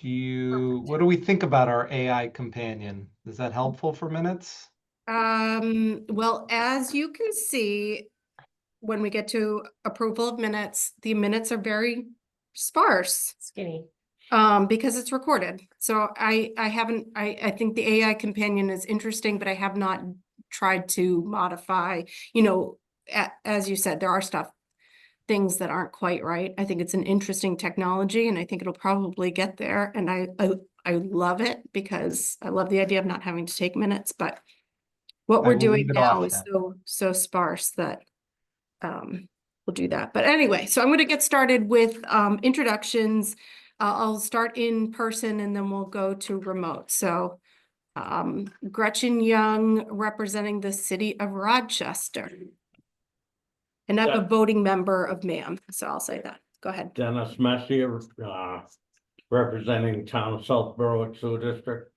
What do we think about our AI companion? Is that helpful for minutes? Well, as you can see, when we get to approval of minutes, the minutes are very sparse. Skinny. Because it's recorded. So I think the AI companion is interesting, but I have not tried to modify, as you said, there are things that aren't quite right. I think it's an interesting technology and I think it'll probably get there. And I love it because I love the idea of not having to take minutes, but what we're doing now is so sparse that we'll do that. But anyway, so I'm going to get started with introductions. I'll start in person and then we'll go to remote. So Gretchen Young representing the city of Rochester. And I'm a voting member of MAM, so I'll say that. Go ahead. Dennis Messier, representing town of South Berwick Sewer District.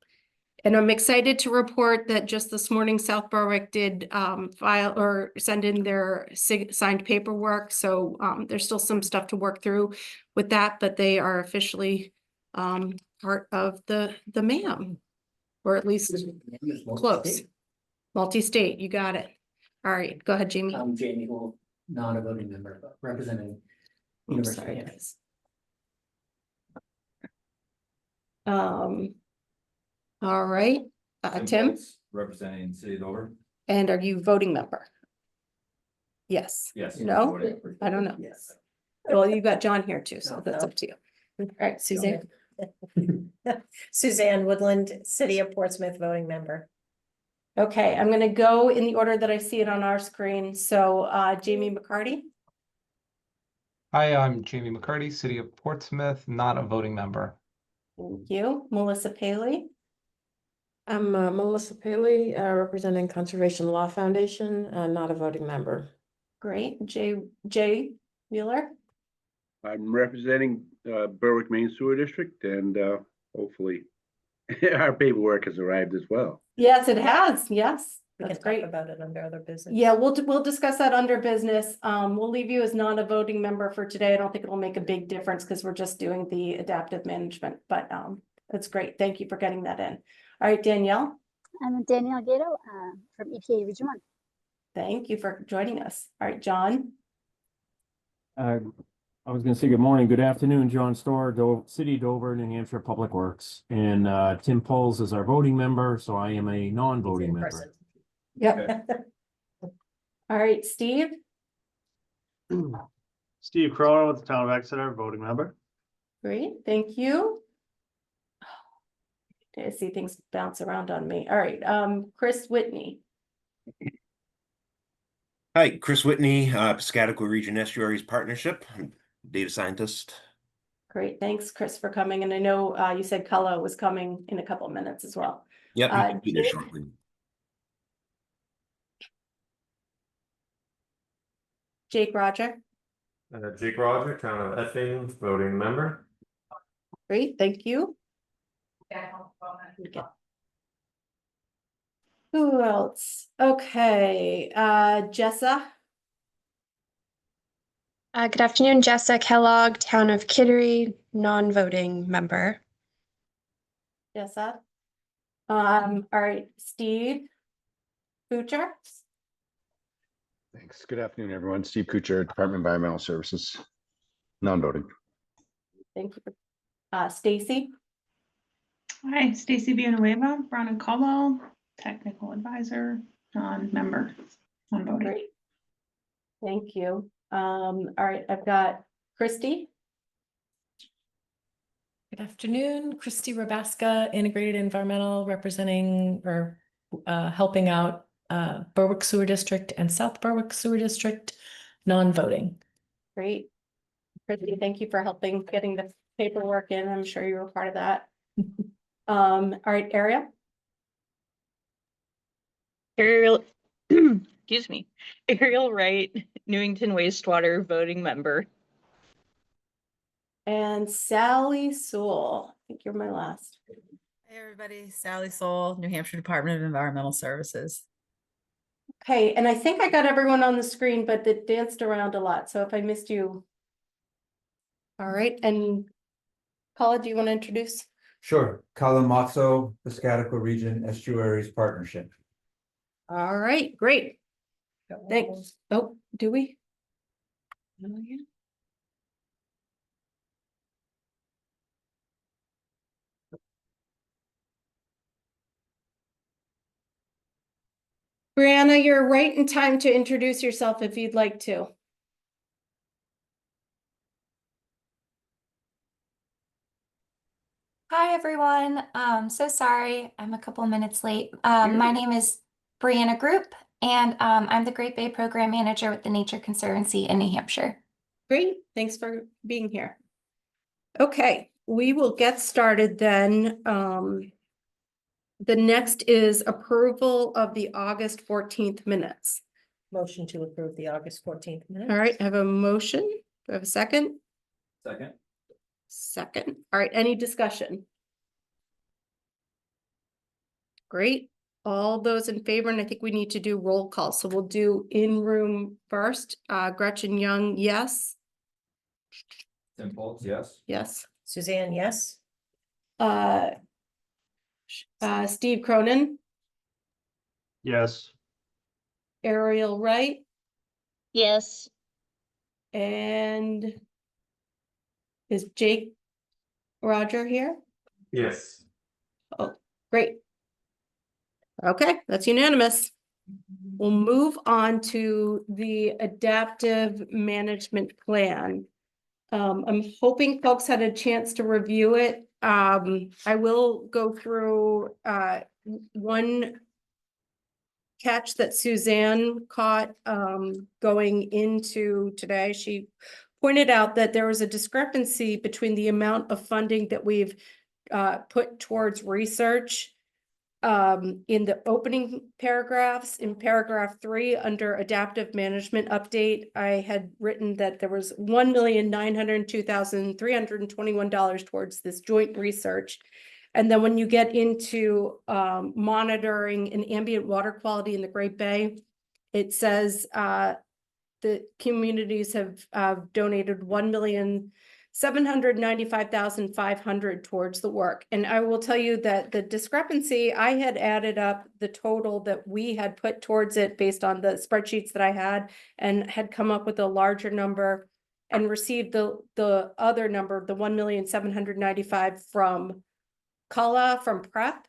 And I'm excited to report that just this morning, South Berwick did file or send in their signed paperwork. So there's still some stuff to work through with that, but they are officially part of the MAM, or at least close. Multi-state, you got it. All right, go ahead, Jamie. I'm Jamie Gould, not a voting member, but representing University of Kansas. All right, Tim? Representing City of Dover. And are you voting member? Yes. Yes. No, I don't know. Yes. Well, you got John here too, so that's up to you. All right, Suzanne. Suzanne Woodland, City of Portsmouth voting member. Okay, I'm gonna go in the order that I see it on our screen. So Jamie McCarty. Hi, I'm Jamie McCarty, City of Portsmouth, not a voting member. Thank you. Melissa Paley. I'm Melissa Paley, representing Conservation Law Foundation, not a voting member. Great. Jay Wheeler. I'm representing Berwick Main Sewer District, and hopefully our paperwork has arrived as well. Yes, it has. Yes, We that's can great. talk about it under other business. Yeah, we'll discuss that under business. We'll leave you as not a voting member for today. I don't think it'll make a big difference because we're just doing the adaptive management, but that's great. Thank you for getting that in. All right, Danielle. I'm Danielle Gato from EPA Region 1. Thank you for joining us. All right, John. I was going to say good morning, good afternoon, John Storr, City Dover, New Hampshire Public Works. And Tim Poles is our voting member, so I am a non-voting member. Yep. All right, Steve. Steve Cronin with the Town of Exeter, voting member. Great, thank you. I see things bounce around on me. All right, Chris Whitney. Hi, Chris Whitney, Piscataqua Region Estuaries Partnership, data scientist. Great, thanks, Chris, for coming. And I know you said Cullo was coming in a couple of minutes as well. Yep, be there shortly. Jake Roger. Jake Roger, Town of Epping, voting member. Great, thank you. Who else? Okay, Jessa. Good afternoon, Jessa Kellogg, Town of Kittery, non-voting member. Jessa. All right, Steve Kuchar. Thanks. Good afternoon, everyone. Steve Kuchar, Department of Environmental Services, non-voting. Thank you. Stacy. Hi, Stacy Villanueva, Brown and Caldwell, technical advisor, non-member, non-voting. Great. Thank you. All right, I've got Christy. Good afternoon, Christy Rabaska, Integrated Environmental, representing or helping out Berwick Sewer District and South Berwick Sewer District, non-voting. Great. Christy, thank you for helping getting the paperwork in. I'm sure you were part of that. All right, Ariel. Ariel, excuse me, Ariel Wright, Newington Wastewater voting member. And Sally Sewell. I think you're my last. Hey everybody, Sally Sewell, New Hampshire Department of Environmental Services. Okay, and I think I got everyone on the screen, but it danced around a lot. So if I missed you, All right, and Paula, do you want to introduce? Sure, Kalamazoo, Piscataqua Region Estuaries Partnership. All right, great. Thanks. Oh, do we? Oh, yeah. Brianna, you're right in time to introduce yourself if you'd like to. Hi, everyone. So sorry, I'm a couple minutes late. You're My good. name is Brianna Group, and I'm the Great Bay Program Manager with the Nature Conservancy in New Hampshire. Great, thanks for being here. Okay, we will get started then. The next is approval of the August 14th minutes. Motion to approve the August 14th minutes. All right, I have a motion. Do I have a second? Second. Second. All right, any discussion? Great. All those in favor, and I think we need to do roll call. So we'll do in room first. Gretchen Young, yes. Tim Foltz, yes. Yes. Suzanne, yes. Steve Cronin, Yes. Ariel Wright, Yes. and is Jake Roger here? Yes. Oh, great. Okay, that's unanimous. We'll move on to the adaptive management plan. I'm hoping folks had a chance to review it. I will go through one catch that Suzanne caught going into today. She pointed out that there was a discrepancy between the amount of funding that we've put towards research in the opening paragraphs. In paragraph 3 under adaptive management update, I had written that there was $1,902,321 towards this joint research. And then when you get into monitoring and ambient water quality in the Great Bay, it says the communities have donated $1,795,500 towards the work. And I will tell you that the discrepancy, I had added up the total that we had put towards it based on the spreadsheets that I had, and had come up with a larger number and received the other number, the 1,795,000 from Kala from PrEP.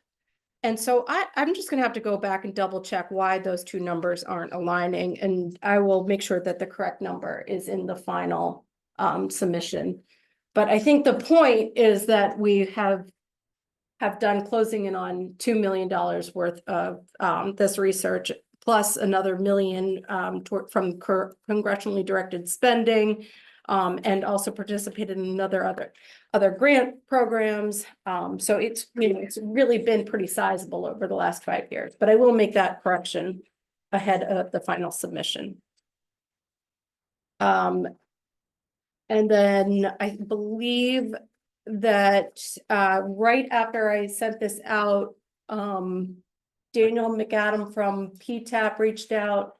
And so I'm just gonna have to go back and double check why those two numbers aren't aligning, and I will make sure that the correct number is in the final submission. But I think the point is that we have done closing in on $2 million worth of this research, plus another $1 million from congressionally directed spending, and also participated in other grant programs. So it's, it's really been pretty sizable over the last 5 years, but I will make that correction ahead of the final submission. And then I believe that right after I sent this out, Daniel McAdam from PTAP reached out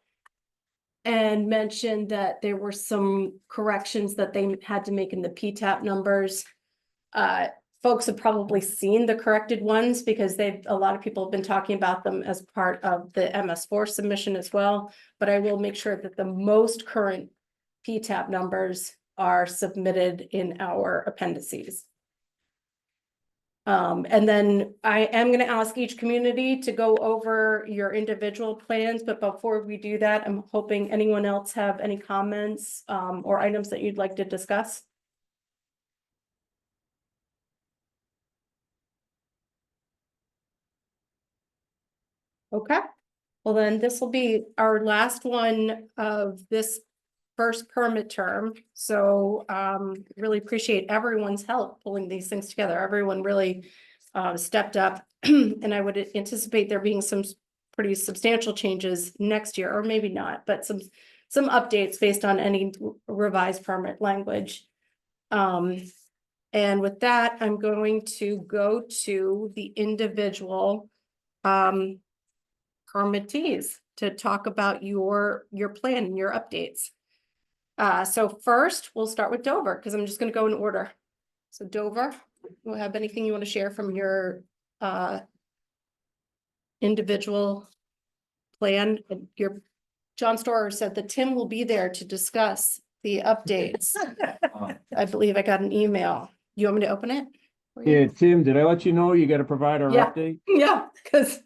and mentioned that there were some corrections that they had to make in the PTAP numbers. Folks have probably seen the corrected ones because a lot of people have been talking about them as part of the MS4 submission as well. But I will make sure that the most current PTAP numbers are submitted in our appendices. And then I am going to ask each community to go over your individual plans, but before we do that, I'm hoping anyone else have any comments or items that you'd like to discuss. Okay, well then this will be our last one of this first permit term. So really appreciate everyone's help pulling these things together. Everyone really stepped up and I would anticipate there being some pretty substantial changes next year, or maybe not, but some updates based on any revised permit language. And with that, I'm going to go to the individual permittees to talk about your plan and your updates. So first, we'll start with Dover, because I'm just gonna go in order. So Dover, you have anything you want to share from your individual plan? And your John Storer said that Tim will be there to discuss the updates. I believe I got an email. You want me to open it? for you? Yeah, Tim, did I let you know you gotta provide our Yeah. update? Yeah, because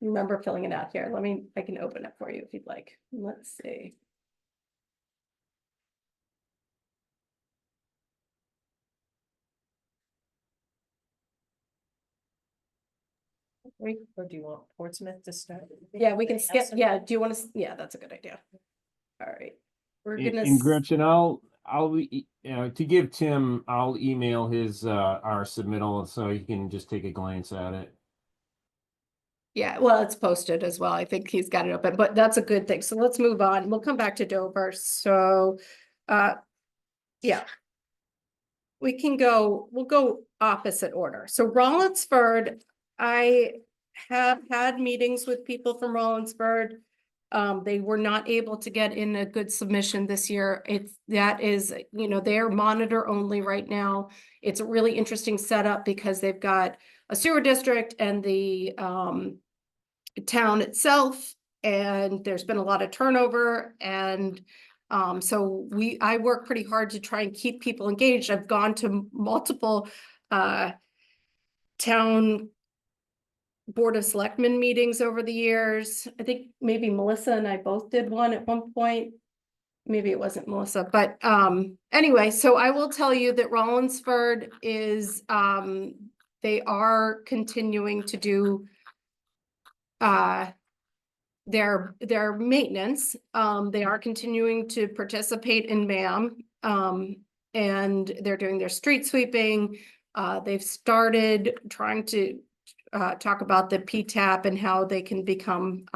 remember filling it out here. I can open it for you if you'd like. Let's see. Or do you want Portsmouth to start? Yeah, we can They have skip. some- Yeah, do you want to? Yeah, that's a good idea. All right. We're gonna. And Gretchen, to give Tim, I'll email his, our submittal so he can just take a glance at it. Yeah, well, it's posted as well. I think he's got it open, but that's a good thing. So let's move on. We'll come back to Dover. So, yeah. We'll go opposite order. So Rollinsford, I have had meetings with people from Rollinsford. They were not able to get in a good submission this year. They're monitor only right now. It's a really interesting setup because they've got a sewer district and the, town itself, and there's been a lot of turnover, and so I work pretty hard to try and keep people engaged. I've gone to multiple town Board of Selectmen meetings over the years. I think maybe Melissa and I both did one at one point. Maybe it wasn't Melissa, but anyway, so I will tell you that Rollinsford is they are continuing to do their maintenance. They are continuing to participate in MAM, and they're doing their street sweeping. They've started trying to talk about the PTAP and how they can become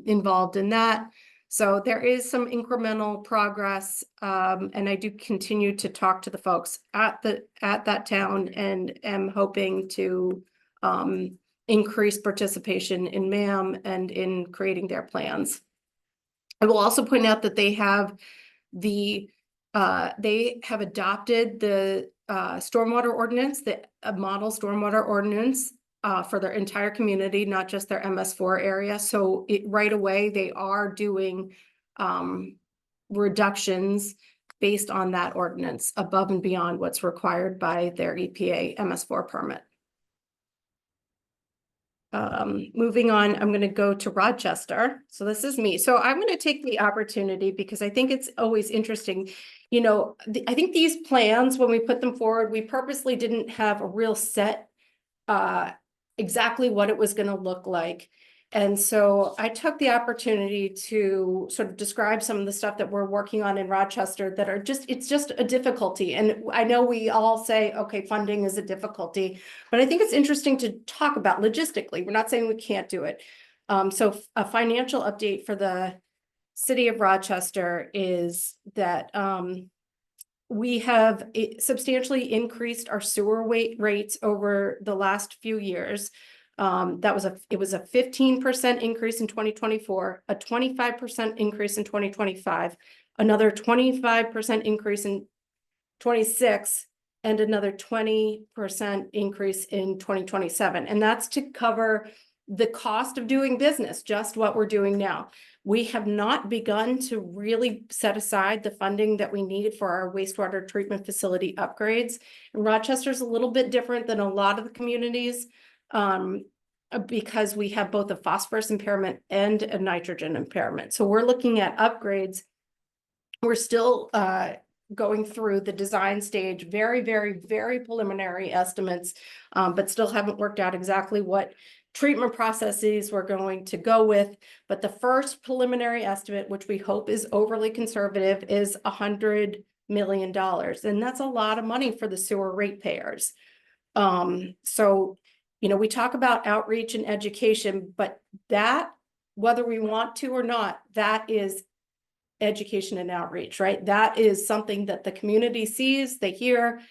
involved in that. So there is some incremental progress, and I do continue to talk to the folks at that town, and am hoping to increase participation in MAM and in creating their plans. I will also point out that they have adopted the stormwater ordinance, the model stormwater ordinance for their entire community, not just their MS4 area. So right away, they are doing reductions based on that ordinance above and beyond what's required by their EPA MS4 permit. Moving on, I'm going to go to Rochester. So this is me. So I'm going to take the opportunity because I think it's always interesting. I think these plans, when we put them forward, we purposely didn't have a real set exactly what it was going to look like. And so I took the opportunity to sort of describe some of the stuff that we're working on in Rochester that are it's just a difficulty. And I know we all say, okay, funding is a difficulty, but I think it's interesting to talk about logistically. We're not saying we can't do it. So a financial update for the city of Rochester is that we have substantially increased our sewer rates over the last few years. It was a 15% increase in 2024, a 25% increase in 2025, another 25% increase in 26, and another 20% increase in 2027. And that's to cover the cost of doing business, just what we're doing now. We have not begun to really set aside the funding that we need for our wastewater treatment facility upgrades. And Rochester's a little bit different than a lot of the communities because we have both a phosphorus impairment and a nitrogen impairment. So we're looking at upgrades. We're still going through the design stage, very, very, very preliminary estimates, but still haven't worked out exactly what treatment processes we're going to go with. But the first preliminary estimate, which we hope is overly conservative, is $100 million. And that's a lot of money for the sewer ratepayers. So, we talk about outreach and education, but that, whether we want to or not, that is education and outreach, right? That is something that the community sees, they hear,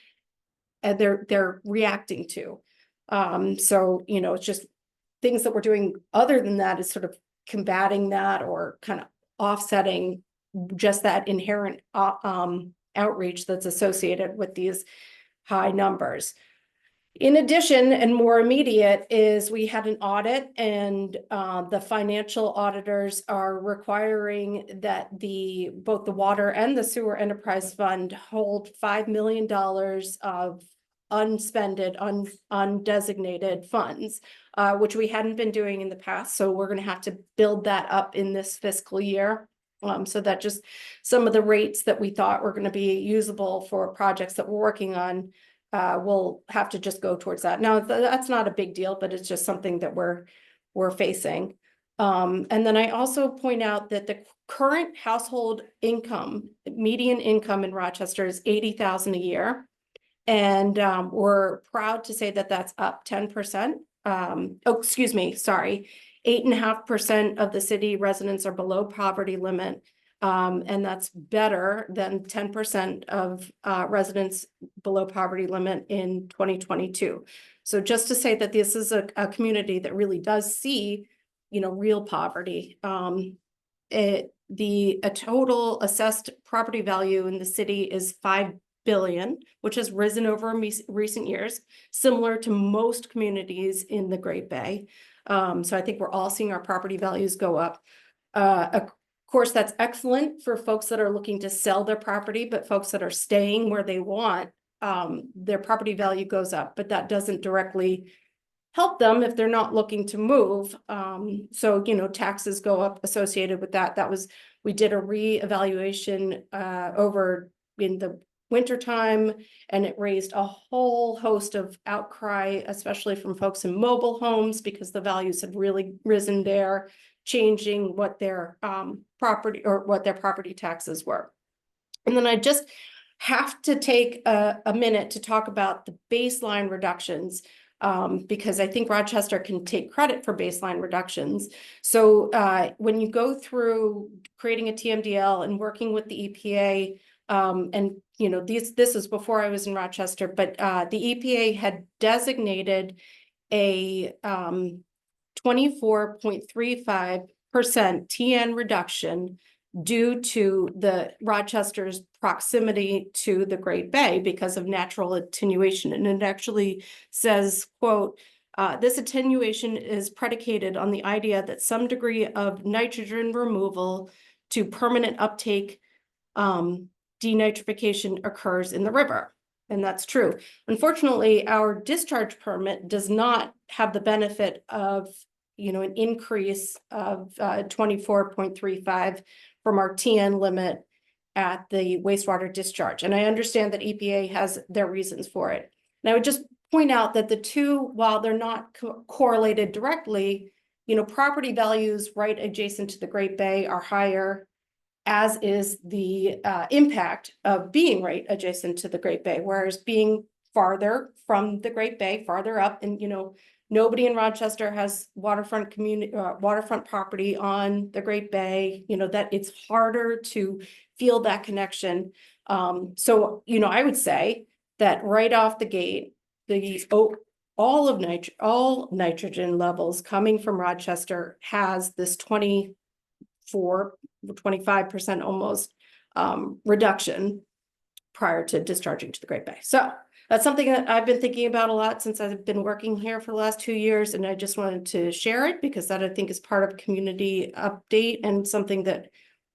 and they're reacting to. So, it's just things that we're doing other than that is sort of combating that or kind of offsetting just that inherent outreach that's associated with these high numbers. In addition, and more immediate, is we had an audit, and the financial auditors are requiring that both the water and the sewer enterprise fund hold $5 million of unspended, undesignated funds, which we hadn't been doing in the past. So we're going to have to build that up in this fiscal year. So that just some of the rates that we thought were going to be usable for projects that we're working on, we'll have to just go towards that. Now, that's not a big deal, but it's just something that we're facing. And then I also point out that the current household income, median income in Rochester is $80,000 a year. And we're proud to say that that's up 10%. Oh, excuse me, sorry. 8.5% of the city residents are below poverty limit. And that's better than 10% of residents below poverty limit in 2022. So just to say that this is a community that really does see, real poverty. The total assessed property value in the city is $5 billion, which has risen over recent years, similar to most communities in the Great Bay. So I think we're all seeing our property values go up. Of course, that's excellent for folks that are looking to sell their property, but folks that are staying where they want, their property value goes up, but that doesn't directly help them if they're not looking to move. So, taxes go up associated with that. We did a reevaluation over in the wintertime, and it raised a whole host of outcry, especially from folks in mobile homes, because the values had really risen there, changing what their property taxes were. And then I just have to take a minute to talk about the baseline reductions, because I think Rochester can take credit for baseline reductions. So when you go through creating a TMDL and working with the EPA, and this is before I was in Rochester, but the EPA had designated a 24.35% TN reduction due to the Rochester's proximity to the Great Bay because of natural attenuation. And it actually says, quote, this attenuation is predicated on the idea that some degree of nitrogen removal to permanent uptake denitrification occurs in the river. And that's true. Unfortunately, our discharge permit does not have the benefit of, an increase of 24.35 from our TN limit at the wastewater discharge. And I understand that EPA has their reasons for it. And I would just point out that the two, while they're not correlated directly, property values right adjacent to the Great Bay are higher, as is the impact of being right adjacent to the Great Bay, whereas being farther from the Great Bay, farther up, and nobody in Rochester has waterfront property on the Great Bay, that it's harder to feel that connection. So, I would say that right off the gate, all nitrogen levels coming from Rochester has this 25% almost reduction prior to discharging to the Great Bay. So that's something that I've been thinking about a lot since I've been working here for the last 2 years. And I just wanted to share it because that I think is part of a community update and something that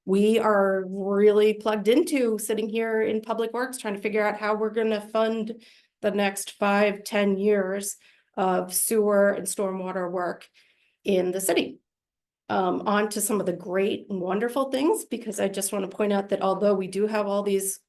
we are really plugged into sitting here in Public Works, trying to figure out how we're going to fund the next 5-10 years of sewer and stormwater work in the city. On to some of the great and wonderful things, because I just want to point out that although we do have all these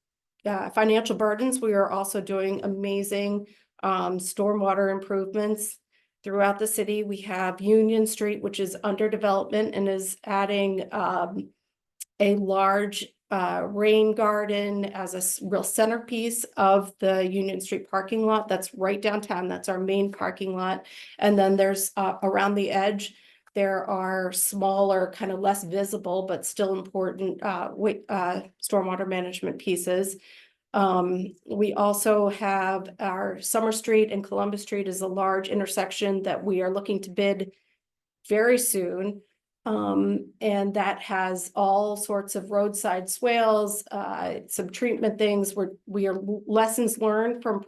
financial burdens, we are also doing amazing stormwater improvements throughout the city. We have Union Street, which is under development and is adding a large rain garden as a real centerpiece of the Union Street parking lot. That's right downtown. That's our main parking lot. And then there's around the edge, there are smaller, kind of less visible, but still important stormwater management pieces. We also have our Summer Street and Columbus Street is a large intersection that we are looking to bid very soon. And that has all sorts of roadside swales, some treatment things where we are lessons learned from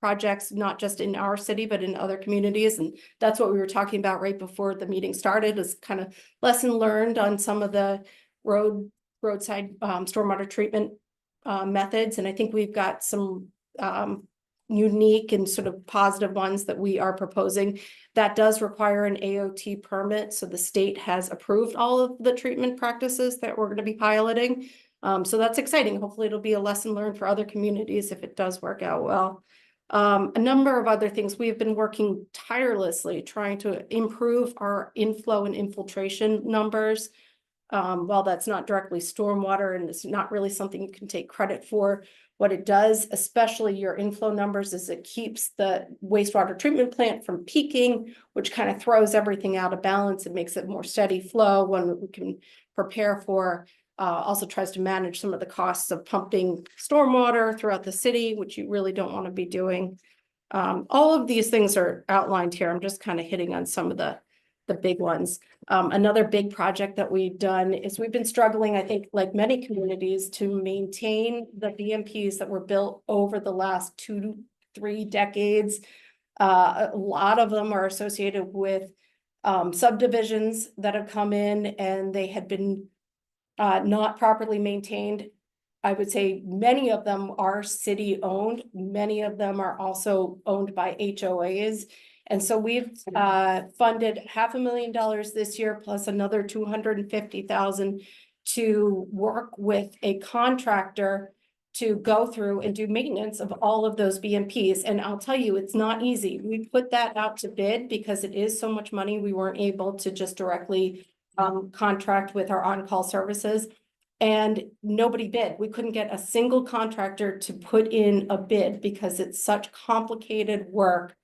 projects, not just in our city, but in other communities. And that's what we were talking about right before the meeting started, is kind of lesson learned on some of the roadside stormwater treatment methods. And I think we've got some unique and sort of positive ones that we are proposing. That does require an AOT permit. So the state has approved all of the treatment practices that we're going to be piloting. So that's exciting. Hopefully it'll be a lesson learned for other communities if it does work out well. A number of other things. We've been working tirelessly trying to improve our inflow and infiltration numbers. While that's not directly stormwater and it's not really something you can take credit for, what it does, especially your inflow numbers, is it keeps the wastewater treatment plant from peaking, which kind of throws everything out of balance. It makes it more steady flow when we can prepare for. Also tries to manage some of the costs of pumping stormwater throughout the city, which you really don't want to be doing. All of these things are outlined here. I'm just kind of hitting on some of the big ones. Another big project that we've done is we've been struggling, I think, like many communities, to maintain the BMPs that were built over the last 2 to 3 decades. A lot of them are associated with subdivisions that have come in and they had been not properly maintained. I would say many of them are city owned. Many of them are also owned by HOAs. And so we've funded $500,000 this year, plus another $250,000 to work with a contractor to go through and do maintenance of all of those BMPs. And I'll tell you, it's not easy. We put that out to bid because it is so much money. We weren't able to just directly contract with our on-call services. And nobody bid. We couldn't get a single contractor to put in a bid because it's such complicated work.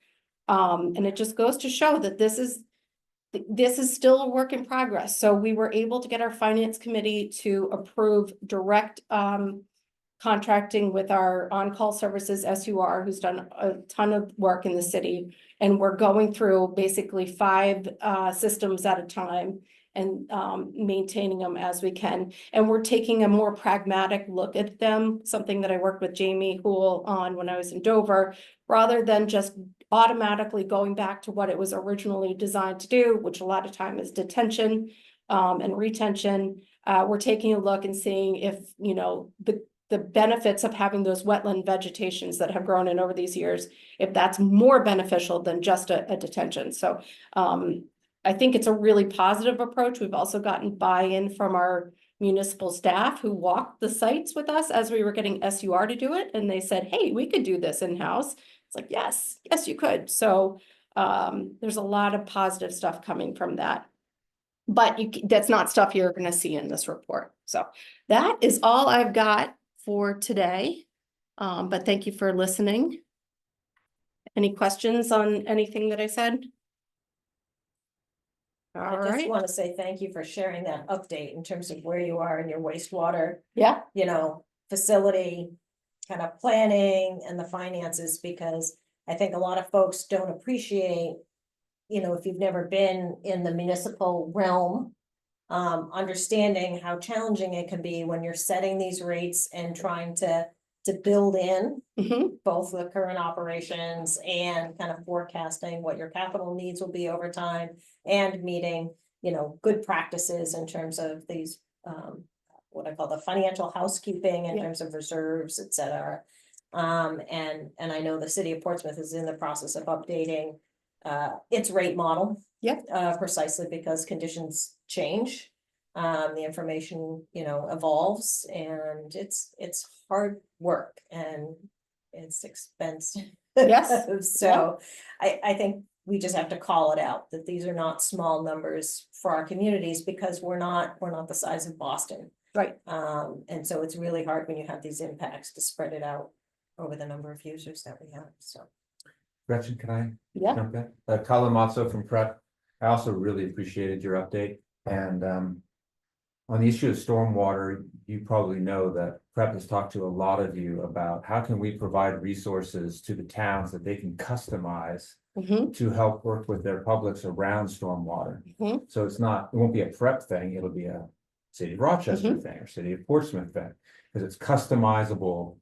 And it just goes to show that this is still a work in progress. So we were able to get our finance committee to approve direct contracting with our on-call services SUR, who's done a ton of work in the city. And we're going through basically 5 systems at a time and maintaining them as we can. And we're taking a more pragmatic look at them, something that I worked with Jamie Hool on when I was in Dover, rather than just automatically going back to what it was originally designed to do, which a lot of time is detention and retention. We're taking a look and seeing if, you know, the benefits of having those wetland vegetations that have grown in over these years, if that's more beneficial than just a detention. So I think it's a really positive approach. We've also gotten buy-in from our municipal staff who walked the sites with us as we were getting SUR to do it. And they said, hey, we could do this in-house. It's like, yes, you could. So there's a lot of positive stuff coming from that. But that's not stuff you're going to see in this report. So that is all I've got for today. But thank you for listening. Any questions on anything that I said? I just want to say thank you for sharing that update in terms of where you are in your wastewater, Yeah. you know, facility kind of planning and the finances, because I think a lot of folks don't appreciate, you know, if you've never been in the municipal realm, understanding how challenging it can be when you're setting these rates and trying to build in both the current operations and kind of forecasting what your capital needs will be over time, and meeting, you know, good practices in terms of these, what I call the financial housekeeping in terms of reserves, et cetera. And I know the city of Portsmouth is in the process of updating its rate model. Precisely because conditions change. The information, you know, evolves, and it's hard work and it's expensive. Yes. So I think we just have to call it out that these are not small numbers for our communities, because we're not the size of Boston. Right. And so it's really hard when you have these impacts to spread it out over the number of users that we have. So Gretchen, can I jump in? Colin Mozzo from Prep. I also really appreciated your update. And on the issue of stormwater, you probably know that Prep has talked to a lot of you about how can we provide resources to the towns that they can customize Mhm, to help work with their publics around stormwater. mhm. So it won't be a Prep thing, it'll be a City of Rochester thing or City of Portsmouth thing, because it's customizable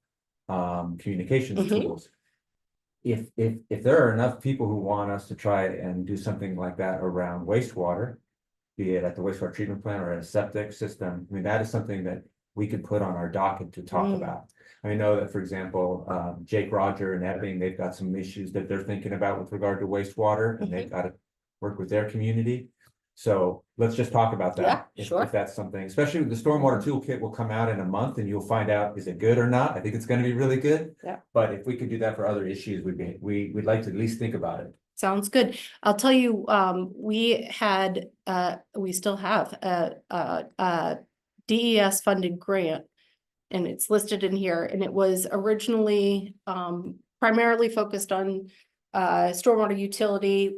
communications Mhm. tools. If there are enough people who want us to try and do something like that around wastewater, be it at the wastewater treatment plant or at a septic system, I mean, that is something that we could put on our docket to talk about. I know that, for example, Jake Roger and Ebbing, they've got some issues that they're thinking about with regard to wastewater, and they've got to work with their community. So let's just talk about that. Yeah, sure. If that's something, especially with the stormwater toolkit will come out in a month and you'll find out, is it good or not? I think it's gonna be really good. Yeah. But if we could do that for other issues, we'd like to at least think about it. Sounds good. I'll tell you, we still have a DES funded grant. And it's listed in here, and it was originally primarily focused on stormwater utility.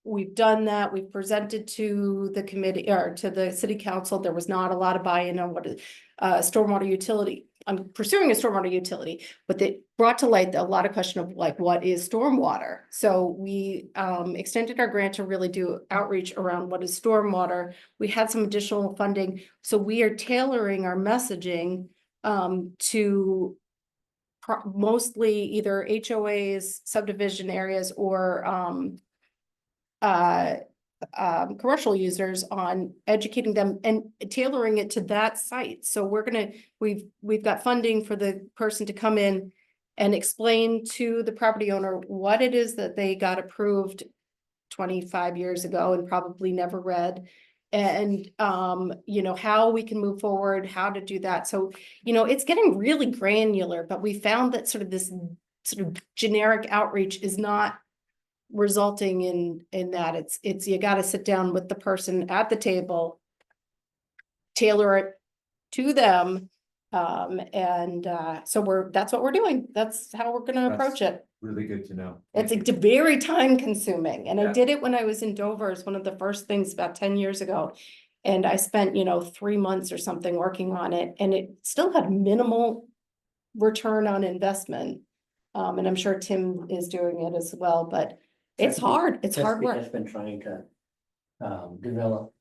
We've done that. We've presented to the committee or to the city council. There was not a lot of buy-in on what is stormwater utility. I'm pursuing a stormwater utility, but they brought to light a lot of question of like, what is stormwater? So we extended our grant to really do outreach around what is stormwater. We had some additional funding, so we are tailoring our messaging to mostly either HOAs, subdivision areas, or commercial users on educating them and tailoring it to that site. So we've got funding for the person to come in and explain to the property owner what it is that they got approved 25 years ago and probably never read. And, you know, how we can move forward, how to do that. So, you know, it's getting really granular, but we found that sort of this sort of generic outreach is not resulting in that. It's you got to sit down with the person at the table, tailor it to them. So that's what we're doing. That's how we're going to approach it. Really good to know. It's very time consuming. And I Yeah. did it when I was in Dover. It's one of the first things about 10 years ago. And I spent, 3 months or something working on it, and it still had minimal return on investment. And I'm sure Tim is doing it as well, but it's hard. It's hard work. Chesapeake has been trying to develop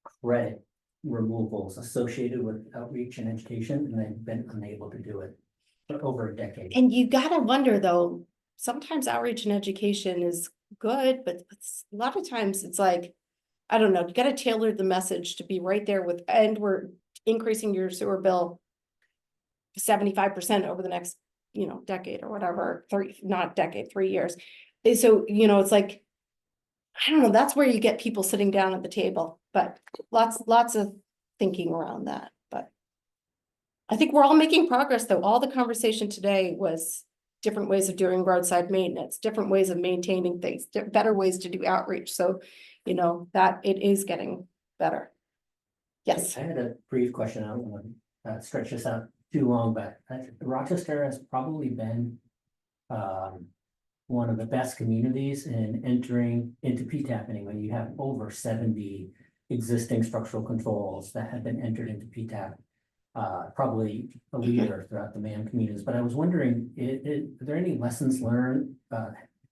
credit removals associated with outreach and education, and they've been unable to do it for over a decade. And you gotta wonder though, sometimes outreach and education is good, but a lot of times it's like, I don't know, you gotta tailor the message to be right there with, and we're increasing your sewer bill 75% over the next, decade or whatever, 3 years. And so, it's like, I don't know, that's where you get people sitting down at the table, but lots of thinking around that, but I think we're all making progress though. All the conversation today was different ways of doing roadside maintenance, different ways of maintaining things, better ways to do outreach. So, that it is getting better. Yes. I had a brief question. I don't want to stretch this out too long, but Rochester has probably been one of the best communities in entering into PTAP when you have over 70 existing structural controls that have been entered into PTAP. Probably a leader throughout the MAM communities, but I was wondering, are there any lessons learned?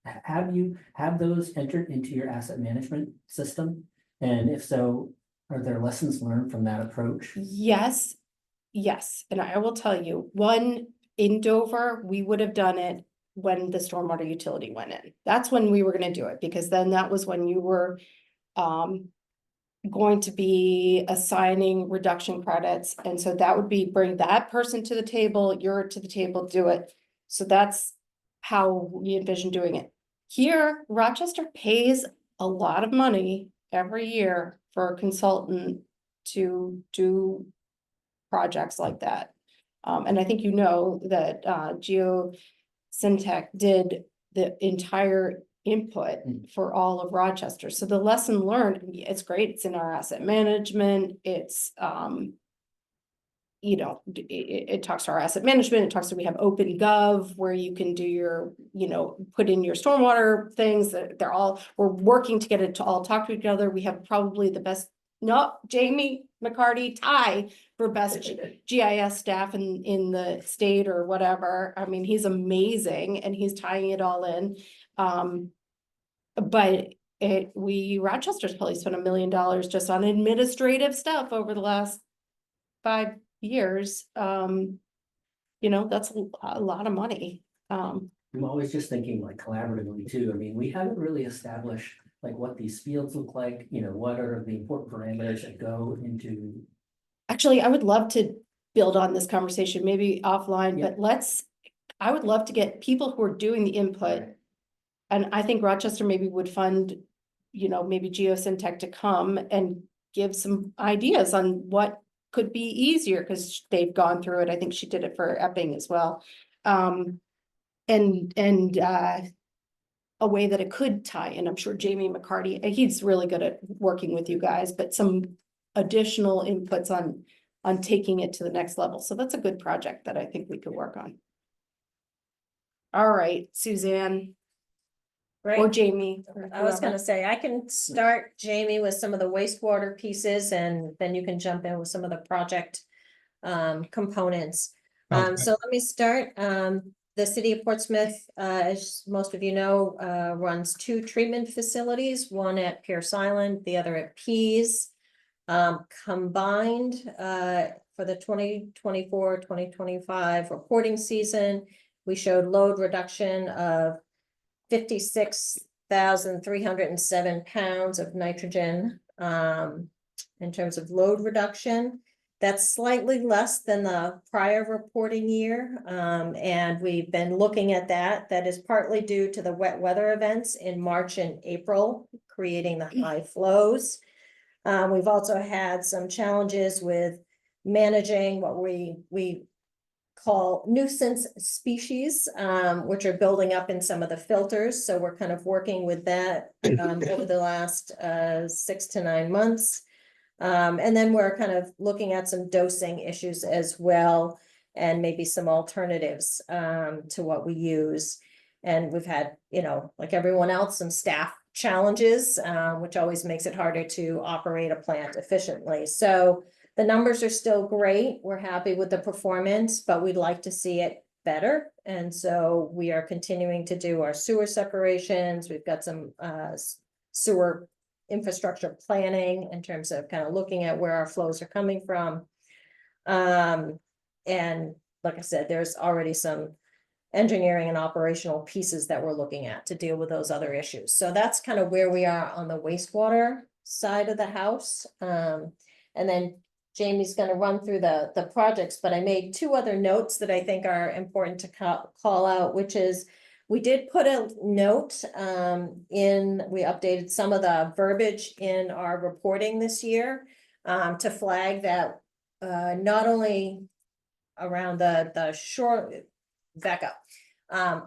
Have those entered into your asset management system? And if so, are there lessons learned from that approach? Yes. And I will tell you, one in Dover, we would have done it when the stormwater utility went in. That's when we were going to do it, because then that was when you were going to be assigning reduction credits. And so that would be bring that person to the table, you're to the table, do it. So that's how we envision doing it. Here, Rochester pays a lot of money every year for a consultant to do projects like that. And I think that GeoSyntech did the entire input for all of Rochester. So the lesson learned, it's great. It's in our asset management. It's, it talks to our asset management. It talks to, we have Open Gov where you can do your, put in your stormwater things. We're working to get it to all talk to each other. We have probably the best No, Jamie McCarty tie for best GIS staff in the state or whatever. I mean, he's amazing and he's tying it all in. But Rochester's probably spent $1 million just on administrative stuff over the last 5 years. You know, that's a lot of money. I'm always just thinking like collaboratively too. I mean, we haven't really established like what these fields look like, you know, what are the important parameters that go into. Actually, I would love to build on this conversation, maybe offline, Yeah. but I would love to get people who are doing the input. And I think Rochester maybe would fund, you know, maybe Geosyntech to come and give some ideas on what could be easier, because they've gone through it. I think she did it for Epping as well. A way that it could tie in. I'm sure Jamie McCarty, he's really good at working with you guys, but some additional inputs on taking it to the next level. So that's a good project that I think we could work on. All right, Suzanne. Or Great. Jamie. Or I was whoever. gonna say, I can start, Jamie, with some of the wastewater pieces, and then you can jump in with some of the project components. Okay. So let me start. The city of Portsmouth, as most of you know, runs 2 treatment facilities, one at Pierce Island, the other at Pease. Combined for the 2024-2025 reporting season, we showed load reduction of 56,307 pounds of nitrogen in terms of load reduction. That's slightly less than the prior reporting year. And we've been looking at that. That is partly due to the wet weather events in March and April, creating the high flows. We've also had some challenges with managing what we call nuisance species, which are building up in some of the filters. So we're kind of working with that over the last 6 to 9 months. And then we're kind of looking at some dosing issues as well, and maybe some alternatives to what we use. And we've had, you know, like everyone else, some staff challenges, which always makes it harder to operate a plant efficiently. So the numbers are still great. We're happy with the performance, but we'd like to see it better. And so we are continuing to do our sewer separations. We've got some sewer infrastructure planning in terms of kind of looking at where our flows are coming from. And like I said, there's already some engineering and operational pieces that we're looking at to deal with those other issues. So that's kind of where we are on the wastewater side of the house. And then Jamie's going to run through the projects, but I made 2 other notes that I think are important to call out, which is we did put a note we updated some of the verbiage in our reporting this year to flag that not only around the shore, back up,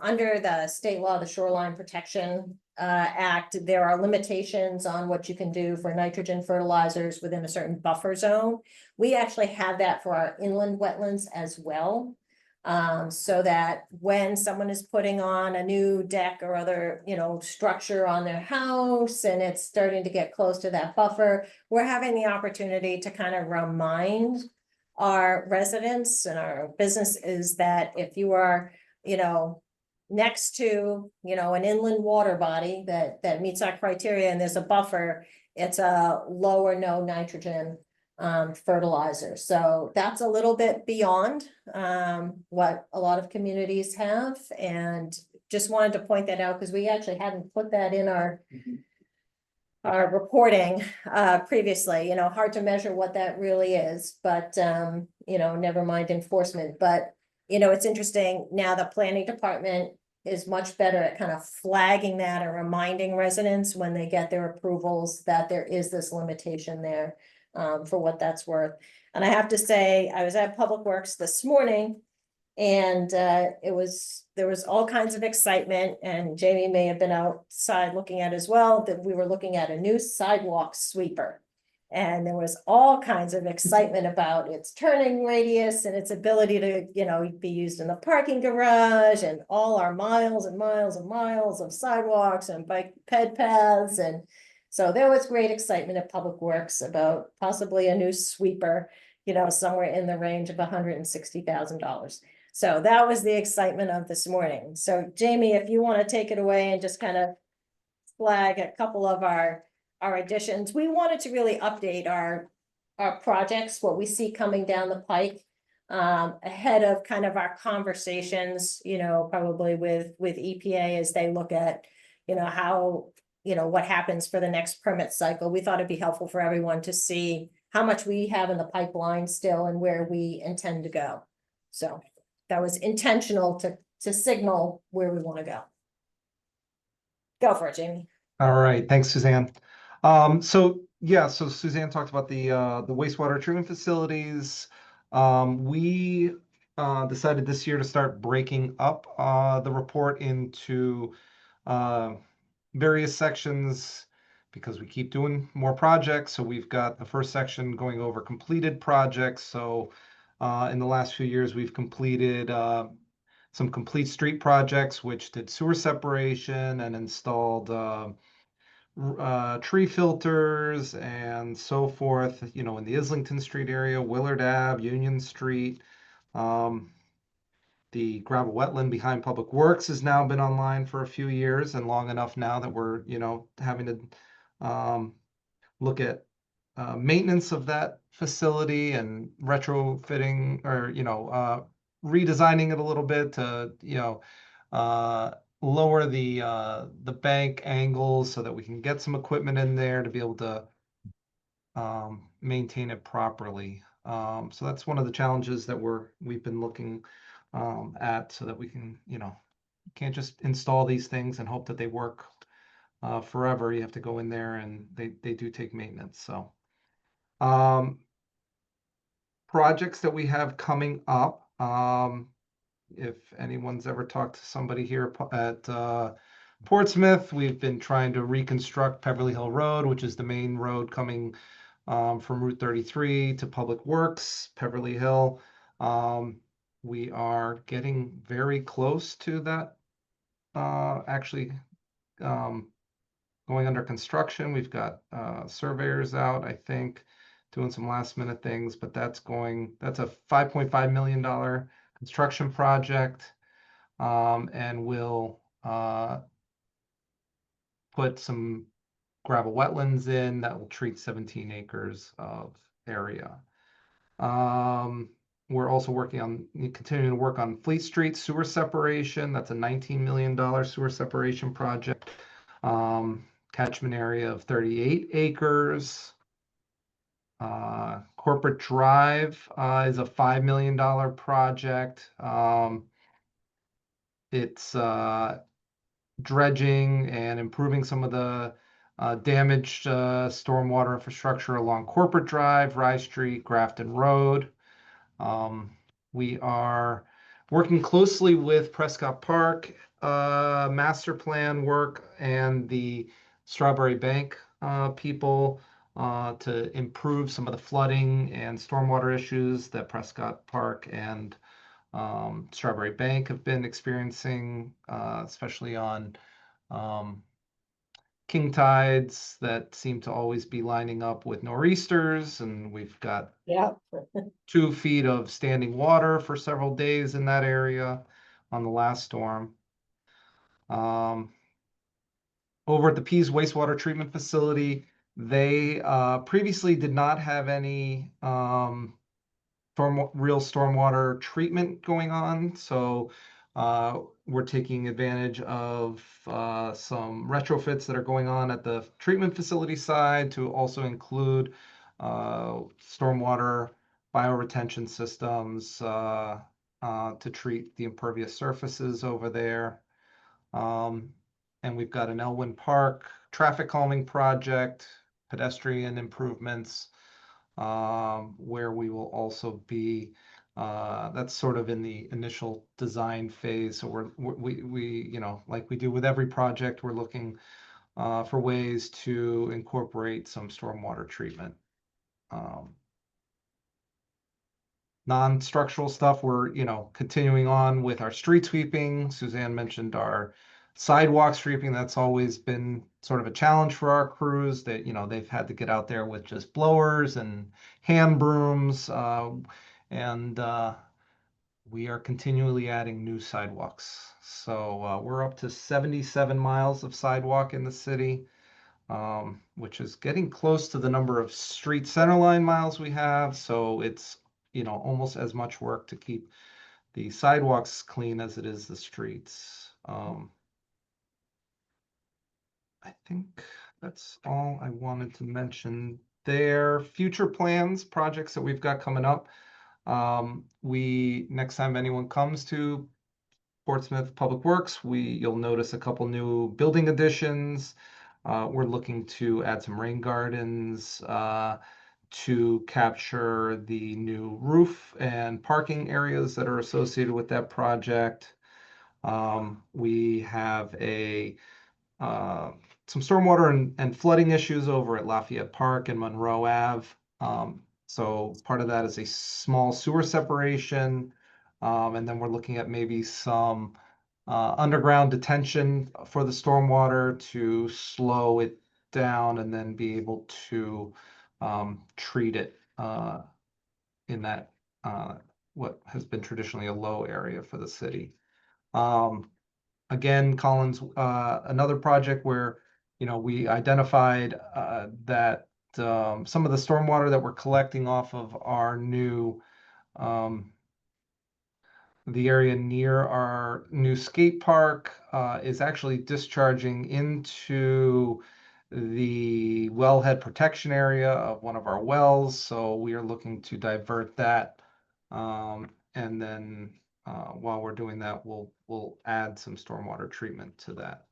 under the state law, the Shoreline Protection Act, there are limitations on what you can do for nitrogen fertilizers within a certain buffer zone. We actually have that for our inland wetlands as well. So that when someone is putting on a new deck or other, you know, structure on their house and it's starting to get close to that buffer, we're having the opportunity to kind of remind our residents and our businesses that if you are, you know, next to, you know, an inland water body that meets our criteria and there's a buffer, it's a low or no nitrogen fertilizer. So that's a little bit beyond what a lot of communities have, and just wanted to point that out because we actually hadn't put that in our reporting previously. You know, hard to measure what that really is, but you know, never mind enforcement. But you know, it's interesting now the planning department is much better at kind of flagging that and reminding residents when they get their approvals that there is this limitation there. For what that's worth. And I have to say, I was at Public Works this morning and there was all kinds of excitement, and Jamie may have been outside looking at as well, that we were looking at a new sidewalk sweeper. And there was all kinds of excitement about its turning radius and its ability to, you know, be used in the parking garage and all our miles and miles and miles of sidewalks and bike ped paths. And So there was great excitement at Public Works about possibly a new sweeper, you know, somewhere in the range of $160,000. So that was the excitement of this morning. So Jamie, if you want to take it away and just kind of flag a couple of our additions, we wanted to really update our projects, what we see coming down the pike, ahead of kind of our conversations, you know, probably with EPA as they look at, you know, how, you know, what happens for the next permit cycle. We thought it'd be helpful for everyone to see how much we have in the pipeline still and where we intend to go. So that was intentional to signal where we want to go. Go for it, Jamie. All right, thanks, Suzanne. So Suzanne talked about the wastewater treatment facilities. We decided this year to start breaking up the report into various sections because we keep doing more projects. So we've got the first section going over completed projects. So in the last few years, we've completed some complete street projects, which did sewer separation and installed tree filters and so forth, you know, in the Islington Street area, Willard Ave, Union Street. The gravel wetland behind Public Works has now been online for a few years and long enough now that we're, you know, having to look at maintenance of that facility and retrofitting or, you know, redesigning it a little bit to, you know, lower the bank angles so that we can get some equipment in there to be able to maintain it properly. So that's one of the challenges that we've been looking at so that we can, you know, can't just install these things and hope that they work forever. You have to go in there and they do take maintenance. So projects that we have coming up, if anyone's ever talked to somebody here at Portsmouth, we've been trying to reconstruct Beverly Hill Road, which is the main road coming from Route 33 to Public Works, Beverly Hill. We are getting very close to that actually going under construction. We've got surveyors out, I think, doing some last minute things, but that's a $5.5 million construction project, and we'll put some gravel wetlands in that will treat 17 acres of area. We're also continuing to work on Fleet Street sewer separation. That's a $19 million sewer separation project. Catchment area of 38 acres. Corporate Drive is a $5 million project. It's dredging and improving some of the damaged stormwater infrastructure along Corporate Drive, Rye Street, Grafton Road. We are working closely with Prescott Park master plan work and the Strawberry Bank people to improve some of the flooding and stormwater issues that Prescott Park and Strawberry Bank have been experiencing, especially on king tides that seem to always be lining up with nor'easters, and we've got 2 feet of standing water for several days in that area on the last storm. Over at the Pease wastewater treatment facility, they previously did not have any real stormwater treatment going on. So we're taking advantage of some retrofits that are going on at the treatment facility side to also include stormwater bioretention systems to treat the impervious surfaces over there. And we've got an Elwyn Park traffic calming project, pedestrian improvements, where we will also be, that's sort of in the initial design phase. So we, you know, like we do with every project, we're looking for ways to incorporate some stormwater treatment. Non-structural stuff, we're, you know, continuing on with our street sweeping. Suzanne mentioned our Sidewalk sweeping, that's always been sort of a challenge for our crews that, they've had to get out there with just blowers and hand brooms. And we are continually adding new sidewalks. So we're up to 77 miles of sidewalk in the city, which is getting close to the number of street centerline miles we have. So it's, almost as much work to keep the sidewalks clean as it is the streets. I think that's all I wanted to mention there. Future plans, projects that we've got coming up. Next time anyone comes to Portsmouth Public Works, you'll notice a couple new building additions. We're looking to add some rain gardens to capture the new roof and parking areas that are associated with that project. We have some stormwater and flooding issues over at Lafayette Park and Monroe Ave. So part of that is a small sewer separation. And then we're looking at maybe some underground detention for the stormwater to slow it down and then be able to treat it in that what has been traditionally a low area for the city. Again, Collins, another project where, we identified that some of the stormwater that we're collecting off of our new, the area near our new skate park is actually discharging into the wellhead protection area of one of our wells. So we are looking to divert that. And then while we're doing that, we'll add some stormwater treatment to that.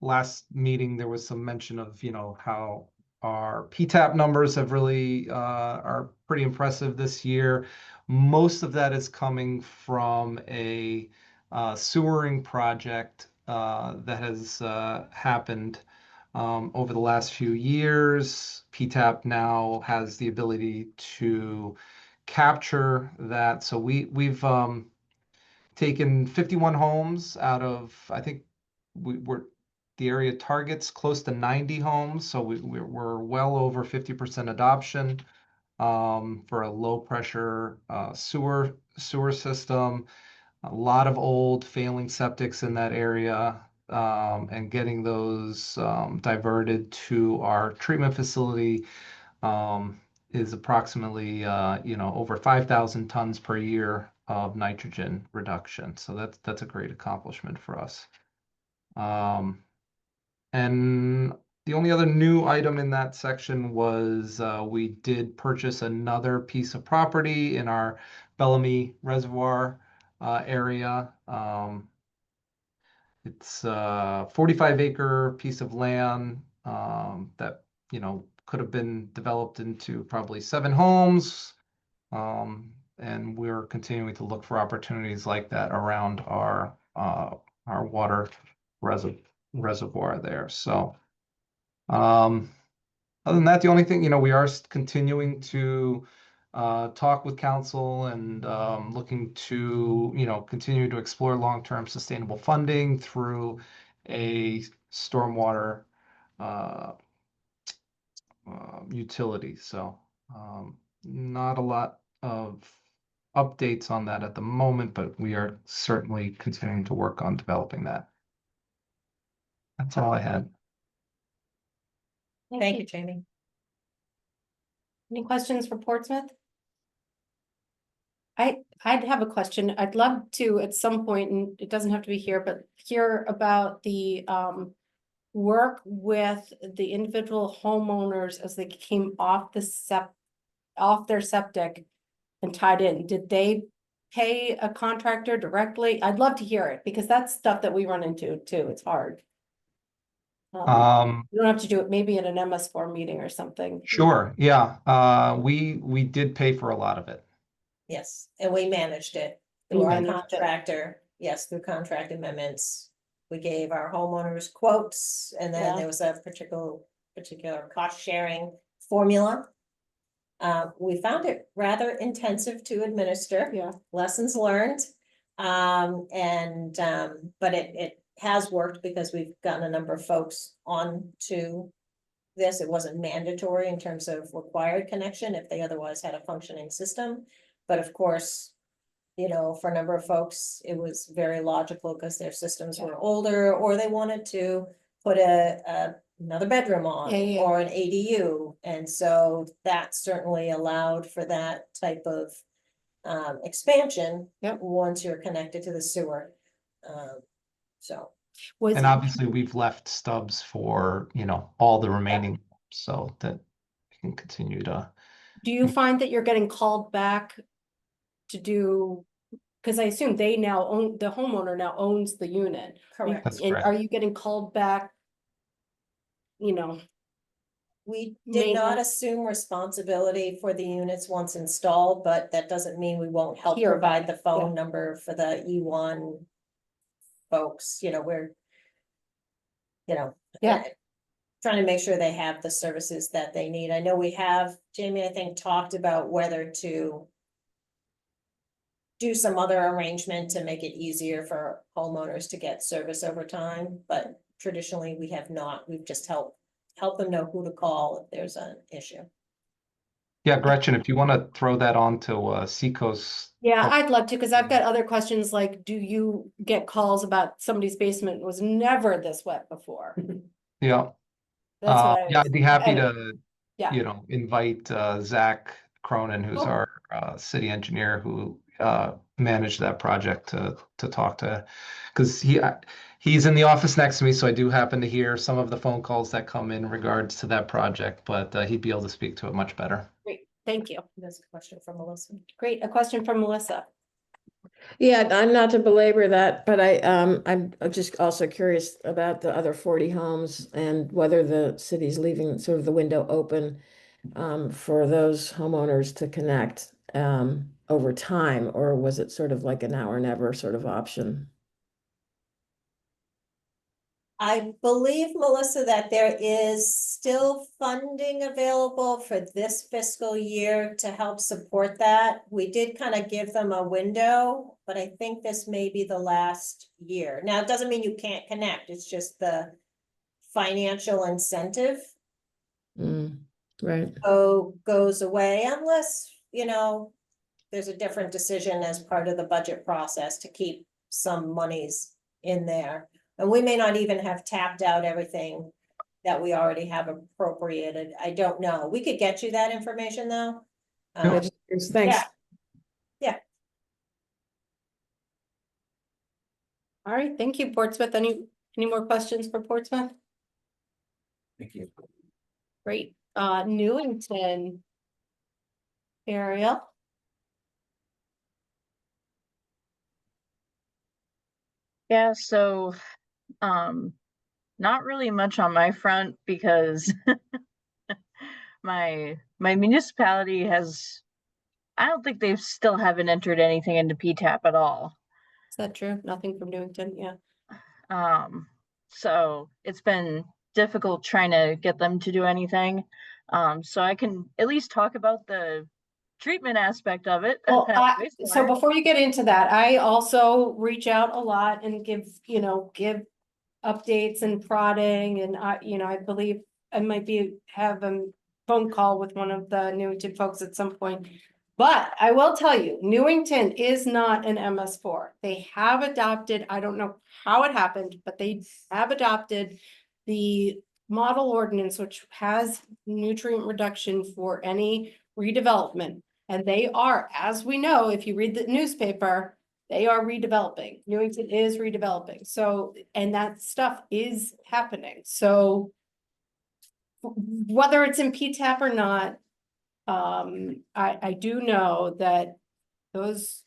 Last meeting there was some mention of how our PTAP numbers have really are pretty impressive this year. Most of that is coming from a sewering project that has happened over the last few years. PTAP now has the ability to capture that. So we've taken 51 homes out of, I think the area targets close to 90 homes. So we're well over 50% adoption for a low pressure sewer system. A lot of old failing septics in that area. And getting those diverted to our treatment facility is approximately over 5,000 tons per year of nitrogen reduction. So that's a great accomplishment for us. And the only other new item in that section was we did purchase another piece of property in our Bellamy Reservoir area. It's a 45-acre piece of land that, could have been developed into probably 7 homes. And we're continuing to look for opportunities like that around our water reservoir there. So other than that, the only thing, we are continuing to talk with council and looking to, continue to explore long-term sustainable funding through a stormwater utility. So not a lot of updates on that at the moment, but we are certainly continuing to work on developing that. That's all I had. Thank you, Jamie. Any questions for Portsmouth? I'd have a question. I'd love to at some point, and it doesn't have to be here, but hear about the work with the individual homeowners as they came off off their septic and tied in. Did they pay a contractor directly? I'd love to hear it because that's stuff that we run into too. It's hard. You don't have to do it maybe in an MS4 meeting or something. Sure. Yeah. We did pay for a lot of it. Yes, and we managed it through our contractor. Yes, through contract amendments. We gave our homeowners quotes, and then there was a particular cost sharing formula. We found it rather intensive to administer. Yeah. Lessons learned. But it has worked because we've gotten a number of folks on to this. It wasn't mandatory in terms of required connection if they otherwise had a functioning system. But of course, you know, for a number of folks, it was very logical because their systems were older, or they wanted to put another bedroom on, Yeah. or an ADU. And so that certainly allowed for that type of expansion. Yep. Once you're connected to the sewer. So. And obviously we've left stubs for, you know, all the remaining, so that we can continue to. Do you find that you're getting called back to do, because I assume they now own, the homeowner now owns the unit. Correct. That's And correct. are you getting called back? You know, We did not Maintenance. assume responsibility for the units once installed, but that doesn't mean we won't help Hear provide about the phone number for the E1 folks. You know, we're, you know, Yeah. trying to make sure they have the services that they need. I know we have, Jamie, I think, talked about whether to do some other arrangement to make it easier for homeowners to get service over time, but traditionally we have not. We've just helped them know who to call if there's an issue. Yeah, Gretchen, if you want to throw that on to Seacoast. yeah, I'd love to, because I've got other questions like, do you get calls about somebody's basement was never this wet before? Yeah. That's what I Yeah, was- I'd be happy and- to, Yeah. you know, invite Zach Cronin, who's Oh. our city engineer who managed that project to talk to, because he's in the office next to me, so I do happen to hear some of the phone calls that come in regards to that project, but he'd be able to speak to it much better. Great, thank you. There's a question from Melissa. Great, a question from Melissa. Yeah, I'm not to belabor that, but I'm just also curious about the other 40 homes and whether the city's leaving sort of the window open for those homeowners to connect over time, or was it sort of like a now or never sort of option? I believe, Melissa, that there is still funding available for this fiscal year to help support that. We did kind of give them a window, but I think this may be the last year. Now, it doesn't mean you can't connect. It's just the financial incentive Right. goes away unless, you know, there's a different decision as part of the budget process to keep some monies in there. And we may not even have tapped out everything that we already have appropriated. I don't know. We could get you that information though. Thanks. Yeah. Yeah. All right, thank you, Portsmouth. Any more questions for Portsmouth? Thank you. Great, Newington. Ariel. Yeah, so not really much on my front because my municipality has, I don't think they still haven't entered anything into PTAP at all. Is that true? Nothing from Newington, yeah. So it's been difficult trying to get them to do anything. So I can at least talk about the treatment aspect of it. Well, so before you get into that, I also reach out a lot and give updates and prodding, and I believe I might have a phone call with one of the Newington folks at some point. But I will tell you, Newington is not an MS4. They have adopted, I don't know how it happened, but they have adopted the model ordinance, which has nutrient reduction for any redevelopment. And they are, as we know, if you read the newspaper, they are redeveloping. Newington is redeveloping. So, and that stuff is happening. So whether it's in PTAP or not, I do know that those,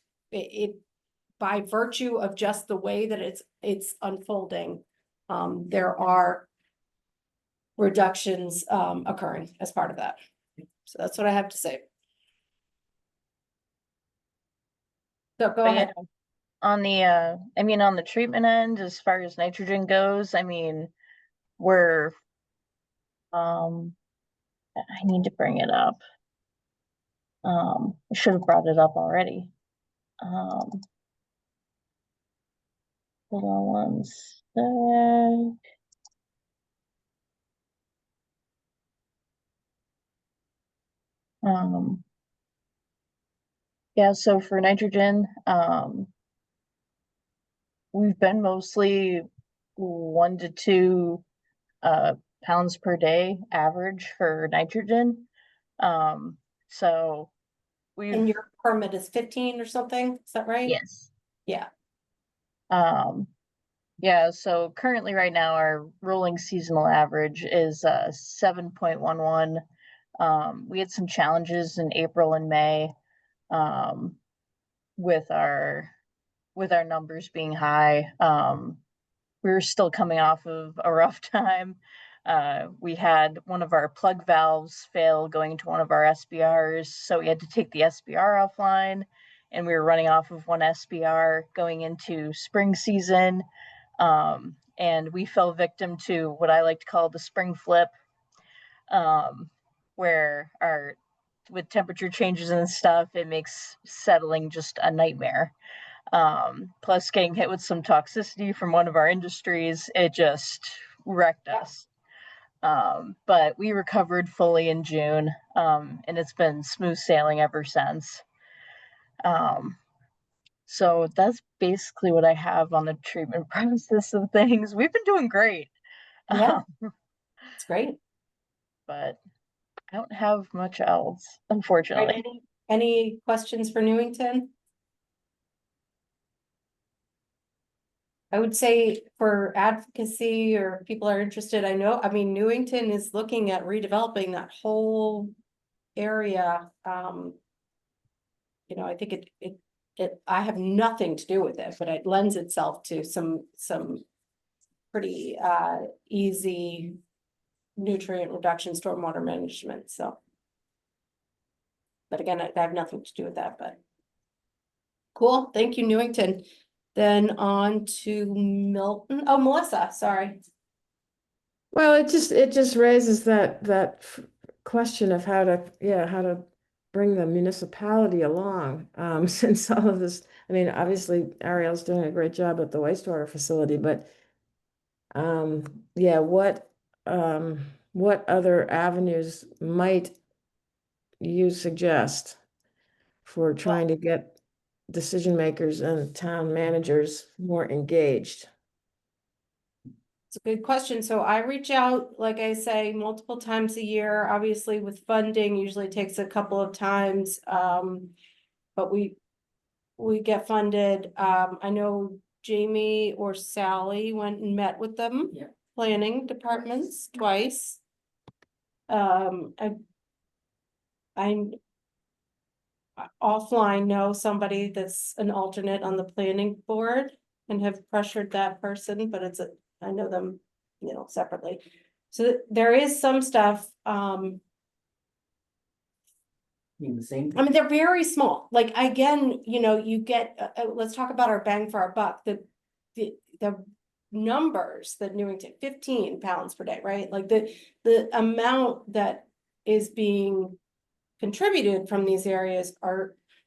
by virtue of just the way that it's unfolding, there are reductions occurring as part of that. So that's what I have to say. So go ahead. On the on the treatment end, as far as nitrogen goes, I mean, we're I need to bring it up. I should have brought it up already. Hold on one sec. Yeah, so for nitrogen, we've been mostly 1 to 2 pounds per day average for nitrogen. So And your permit is 15 or something, is that right? yes. Yeah. Yeah, so currently right now our rolling seasonal average is 7.11. We had some challenges in April and May with our numbers being high. We were still coming off of a rough time. We had one of our plug valves fail going to one of our SBRs, so we had to take the SBR offline, and we were running off of one SBR going into spring season. And we fell victim to what I like to call the spring flip, where with temperature changes and stuff, it makes settling just a nightmare. Plus getting hit with some toxicity from one of our industries, it just wrecked us. But we recovered fully in June, and it's been smooth sailing ever since. So that's basically what I have on the treatment process of things. We've been doing great. Yeah, it's great. But I don't have much else, unfortunately. Right, any questions for Newington? I would say for advocacy or if people are interested, I mean, Newington is looking at redeveloping that whole area. I think I have nothing to do with it, but it lends itself to some pretty easy nutrient reduction, stormwater management, so. But again, I have nothing to do with that, but. Cool, thank you, Newington. Then on to Milton, oh, Melissa, sorry. Well, it just raises that question of how to bring the municipality along, since all of this, I mean, obviously Ariel's doing a great job at the wastewater facility, but yeah, what other avenues might you suggest for trying to get decision makers and town managers more engaged? It's a good question. So I reach out, like I say, multiple times a year, obviously with funding, usually takes a couple of times. But we get funded. I know Jamie or Sally went and met with them. Yeah. Planning departments twice. I offline know somebody that's an alternate on the planning board and have pressured that person, but I know them, separately. So there is some stuff, The same. I mean, they're very small, like, again, you get, let's talk about our bang for our buck, the numbers that Newington, 15 pounds per day, right? Like the amount that is being contributed from these areas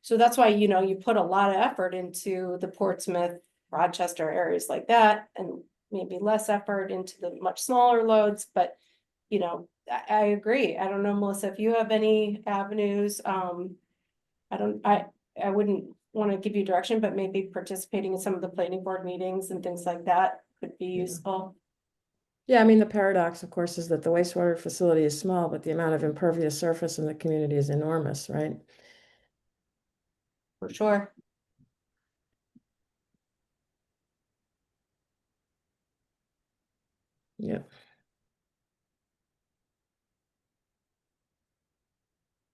so that's why, you put a lot of effort into the Portsmouth, Rochester areas like that, and maybe less effort into the much smaller loads, but I agree. I don't know, Melissa, if you have any avenues, I wouldn't want to give you direction, but maybe participating in some of the planning board meetings and things like that could be useful. Yeah, I mean, the paradox, of course, is that the wastewater facility is small, but the amount of impervious surface in the community is enormous, right? For sure. Yeah.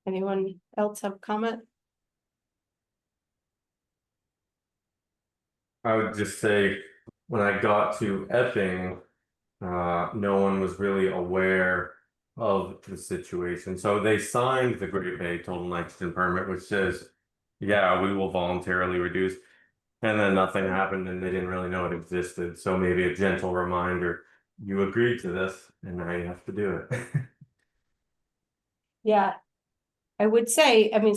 Anyone else have comment? I would just say, when I got to Epping, no one was really aware of the situation. So they signed the Great Bay Total Nitrogen Permit, which says, yeah, we will voluntarily reduce. And then nothing happened and they didn't really know it existed. So maybe a gentle reminder, you agreed to this and now you have to do it. Yeah. I would say, I mean,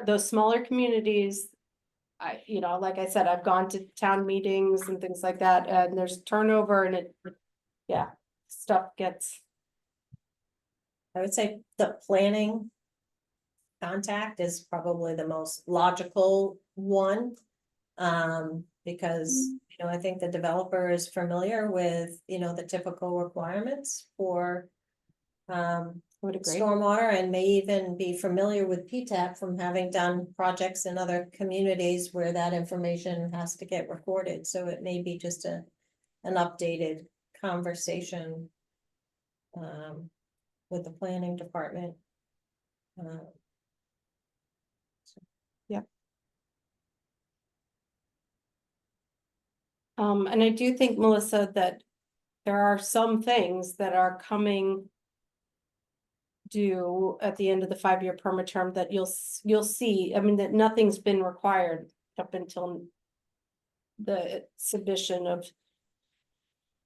those smaller communities. Like I said, I've gone to town meetings and things like that, and there's turnover and stuff gets. I would say the planning contact is probably the most logical one. Because, I think the developer is familiar with, the typical requirements for Would agree. stormwater, and may even be familiar with PTAP from having done projects in other communities where that information has to get recorded. So it may be just an updated conversation with the planning department. And I do think, Melissa, that there are some things that are coming due at the end of the 5-year permit term that you'll see. I mean, that nothing's been required up until the submission of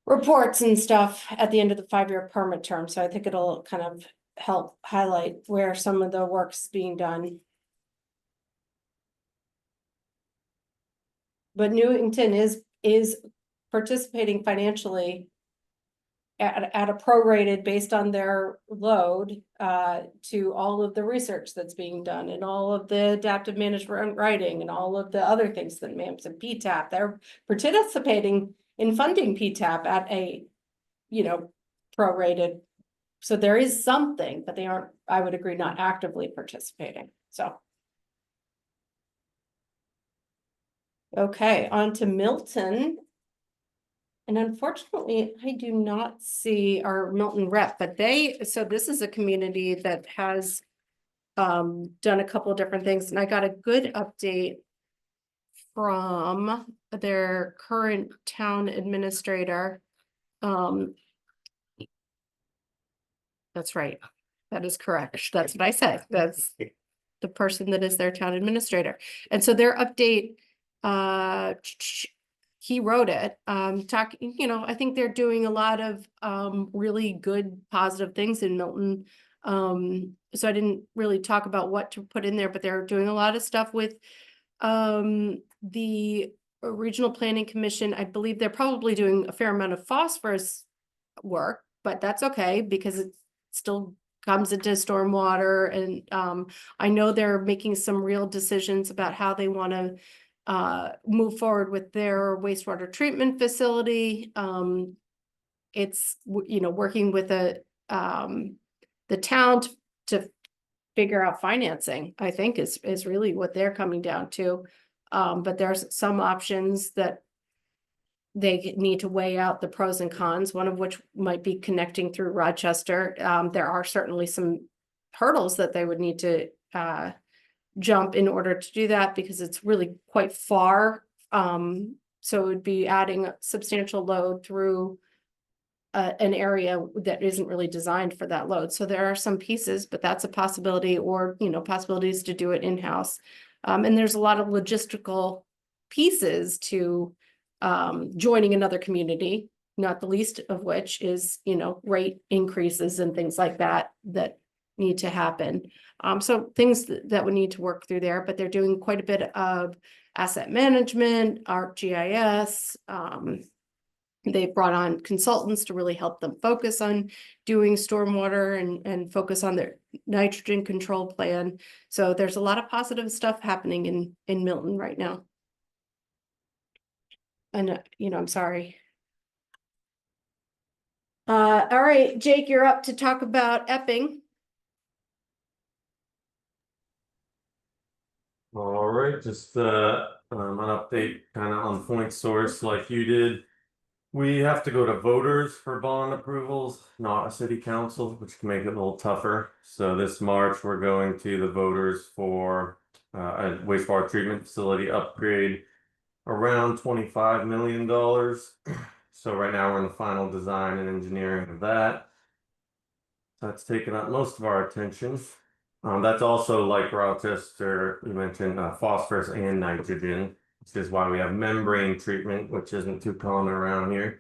reports and stuff at the end of the 5-year permit term. So I think it'll kind of help highlight where some of the work's being done. But Newington is participating financially at a prorated based on their load to all of the research that's being done and all of the adaptive management writing and all of the other things that MAMPS and PTAP. They're participating in funding PTAP at a, prorated. So there is something, but they aren't, I would agree, not actively participating. So. Okay, on to Milton. And unfortunately, I do not see our Milton rep, but so this is a community that has done a couple of different things, and I got a good update from their current town administrator. That's right. That is correct. That's what I said. That's the person that is their town administrator. And so their update, he wrote it, I think they're doing a lot of really good positive things in Milton. So I didn't really talk about what to put in there, but they're doing a lot of stuff with the Regional Planning Commission. I believe they're probably doing a fair amount of phosphorus work, but that's okay because it still comes into stormwater. And I know they're making some real decisions about how they want to move forward with their wastewater treatment facility. It's, working with the town to figure out financing, I think is really what they're coming down to. But there's some options that they need to weigh out the pros and cons, one of which might be connecting through Rochester. There are certainly some hurdles that they would need to jump in order to do that because it's really quite far. So it would be adding a substantial load through an area that isn't really designed for that load. So there are some pieces, but that's a possibility, or, possibilities to do it in-house. And there's a lot of logistical pieces to joining another community, not the least of which is, rate increases and things like that need to happen. So things that would need to work through there, but they're doing quite a bit of asset management, ArcGIS. They've brought on consultants to really help them focus on doing stormwater and focus on their nitrogen control plan. So there's a lot of positive stuff happening in Milton right now. And, I'm sorry. All right, Jake, you're up to talk about Epping. All right, just an update kind of on point source like you did. We have to go to voters for bond approvals, not a city council, which can make it a little tougher. So this March, we're going to the voters for a wastewater treatment facility upgrade around $25 million. So right now we're in the final design and engineering of that. That's taken up most of our attention. That's also like Rochester, you mentioned phosphorus and nitrogen, which is why we have membrane treatment, which isn't too common around here.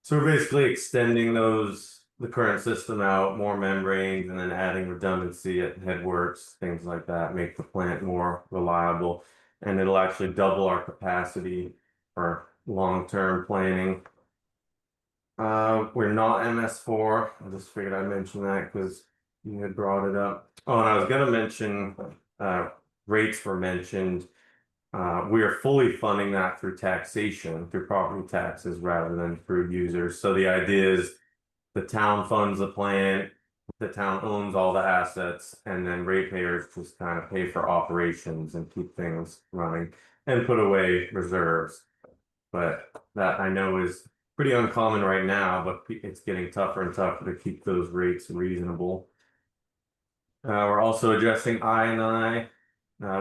So we're basically extending those the current system out, more membranes, and then adding redundancy at headworks, things like that, make the plant more reliable. And it'll actually double our capacity for long-term planning. We're not MS4. I just figured I'd mention that because you had brought it up. Oh, and I was gonna mention, rates were mentioned. We are fully funding that through taxation, through property taxes rather than through users. So the idea is the town funds the plant, the town owns all the assets, and then ratepayers just kind of pay for operations and keep things running and put away reserves. But that I know is pretty uncommon right now, but it's getting tougher and tougher to keep those rates reasonable. We're also addressing I&I.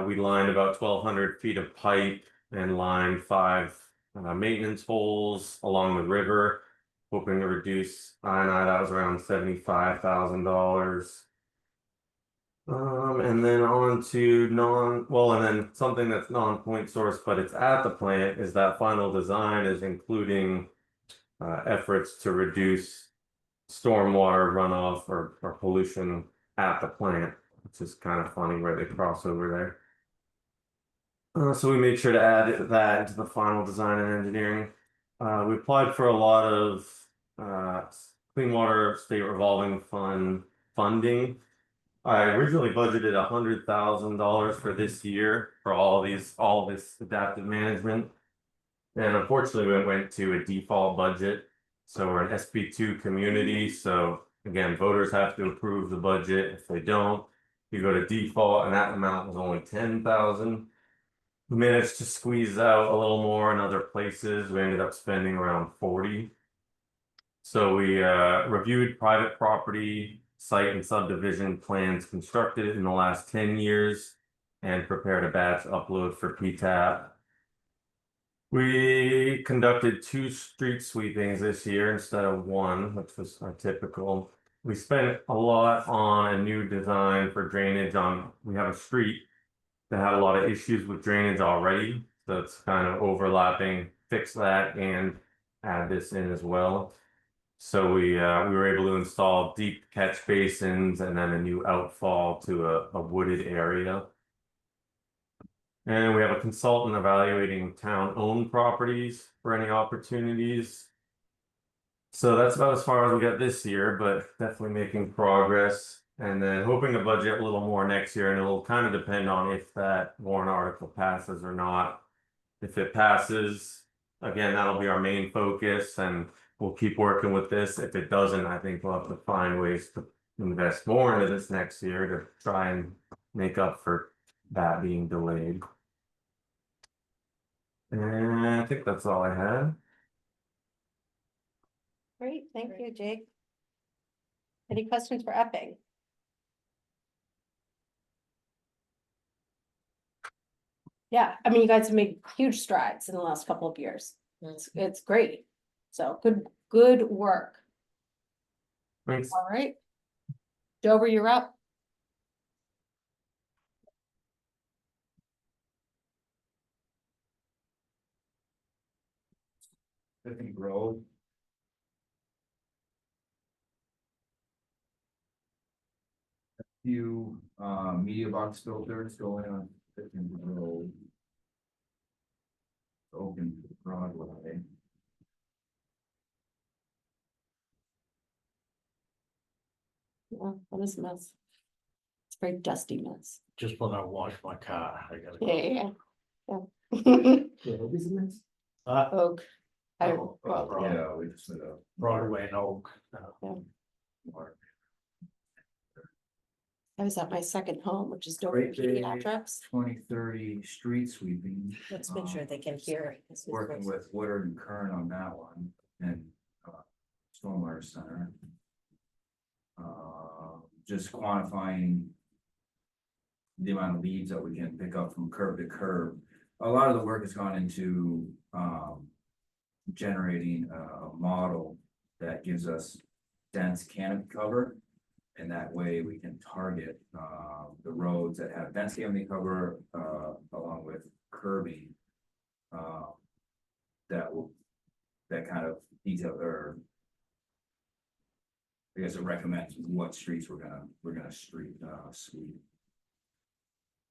We lined about 1,200 feet of pipe and lined 5 maintenance holes along the river, hoping to reduce I&I. That was around $75,000. And then on to and then something that's non-point source, but it's at the plant, is that final design is including efforts to reduce stormwater runoff or pollution at the plant, which is kind of funny where they cross over there. So we made sure to add that into the final design and engineering. We applied for a lot of Clean Water State Revolving Fund funding. I originally budgeted $100,000 for this year for all this adaptive management. And unfortunately, we went to a default budget. So we're an SB2 community. So again, voters have to approve the budget. If they don't, you go to default, and that amount was only $10,000. We managed to squeeze out a little more in other places. We ended up spending around $40,000. So we reviewed private property, site and subdivision plans constructed in the last 10 years and prepared a batch upload for PTAP. We conducted 2 street sweepings this year instead of 1, which was our typical. We spent a lot on a new design for drainage we have a street that had a lot of issues with drainage already. So it's kind of overlapping, fix that and add this in as well. So we were able to install deep catch basins and then a new outfall to a wooded area. And we have a consultant evaluating town-owned properties for any opportunities. So that's about as far as we got this year, but definitely making progress. And then hoping to budget a little more next year, and it'll kind of depend on if that warrant article passes or not. If it passes, again, that'll be our main focus, and we'll keep working with this. If it doesn't, I think we'll have to find ways to invest more into this next year to try and make up for that being delayed. And I think that's all I had. Great, thank you, Jake. Any questions for Epping? Yeah, I mean, you guys have made huge strides in the last couple of years. It's great. So good work. Thanks. All right. Dover, you're up. Tiffany Road. Few media box filters going on Tiffany Road. Open Broadway. Yeah, what is a mess? It's a very dusty mess. Just when I wash my car, I gotta. Yeah. What is it? Oak. Yeah, we just did a Broadway and Oak. I was at my second home, which is Dover Pediatrics. 2030 street sweeping. Let's make sure they can hear. Working with Woodard and Kern on that one, and Stormwater Center. Just quantifying the amount of leaves that we can pick up from curb to curb. A lot of the work has gone into generating a model that gives us dense canopy cover. And that way we can target the roads that have dense canopy cover along with curbing that kind of detail or I guess it recommends what streets we're gonna sweep.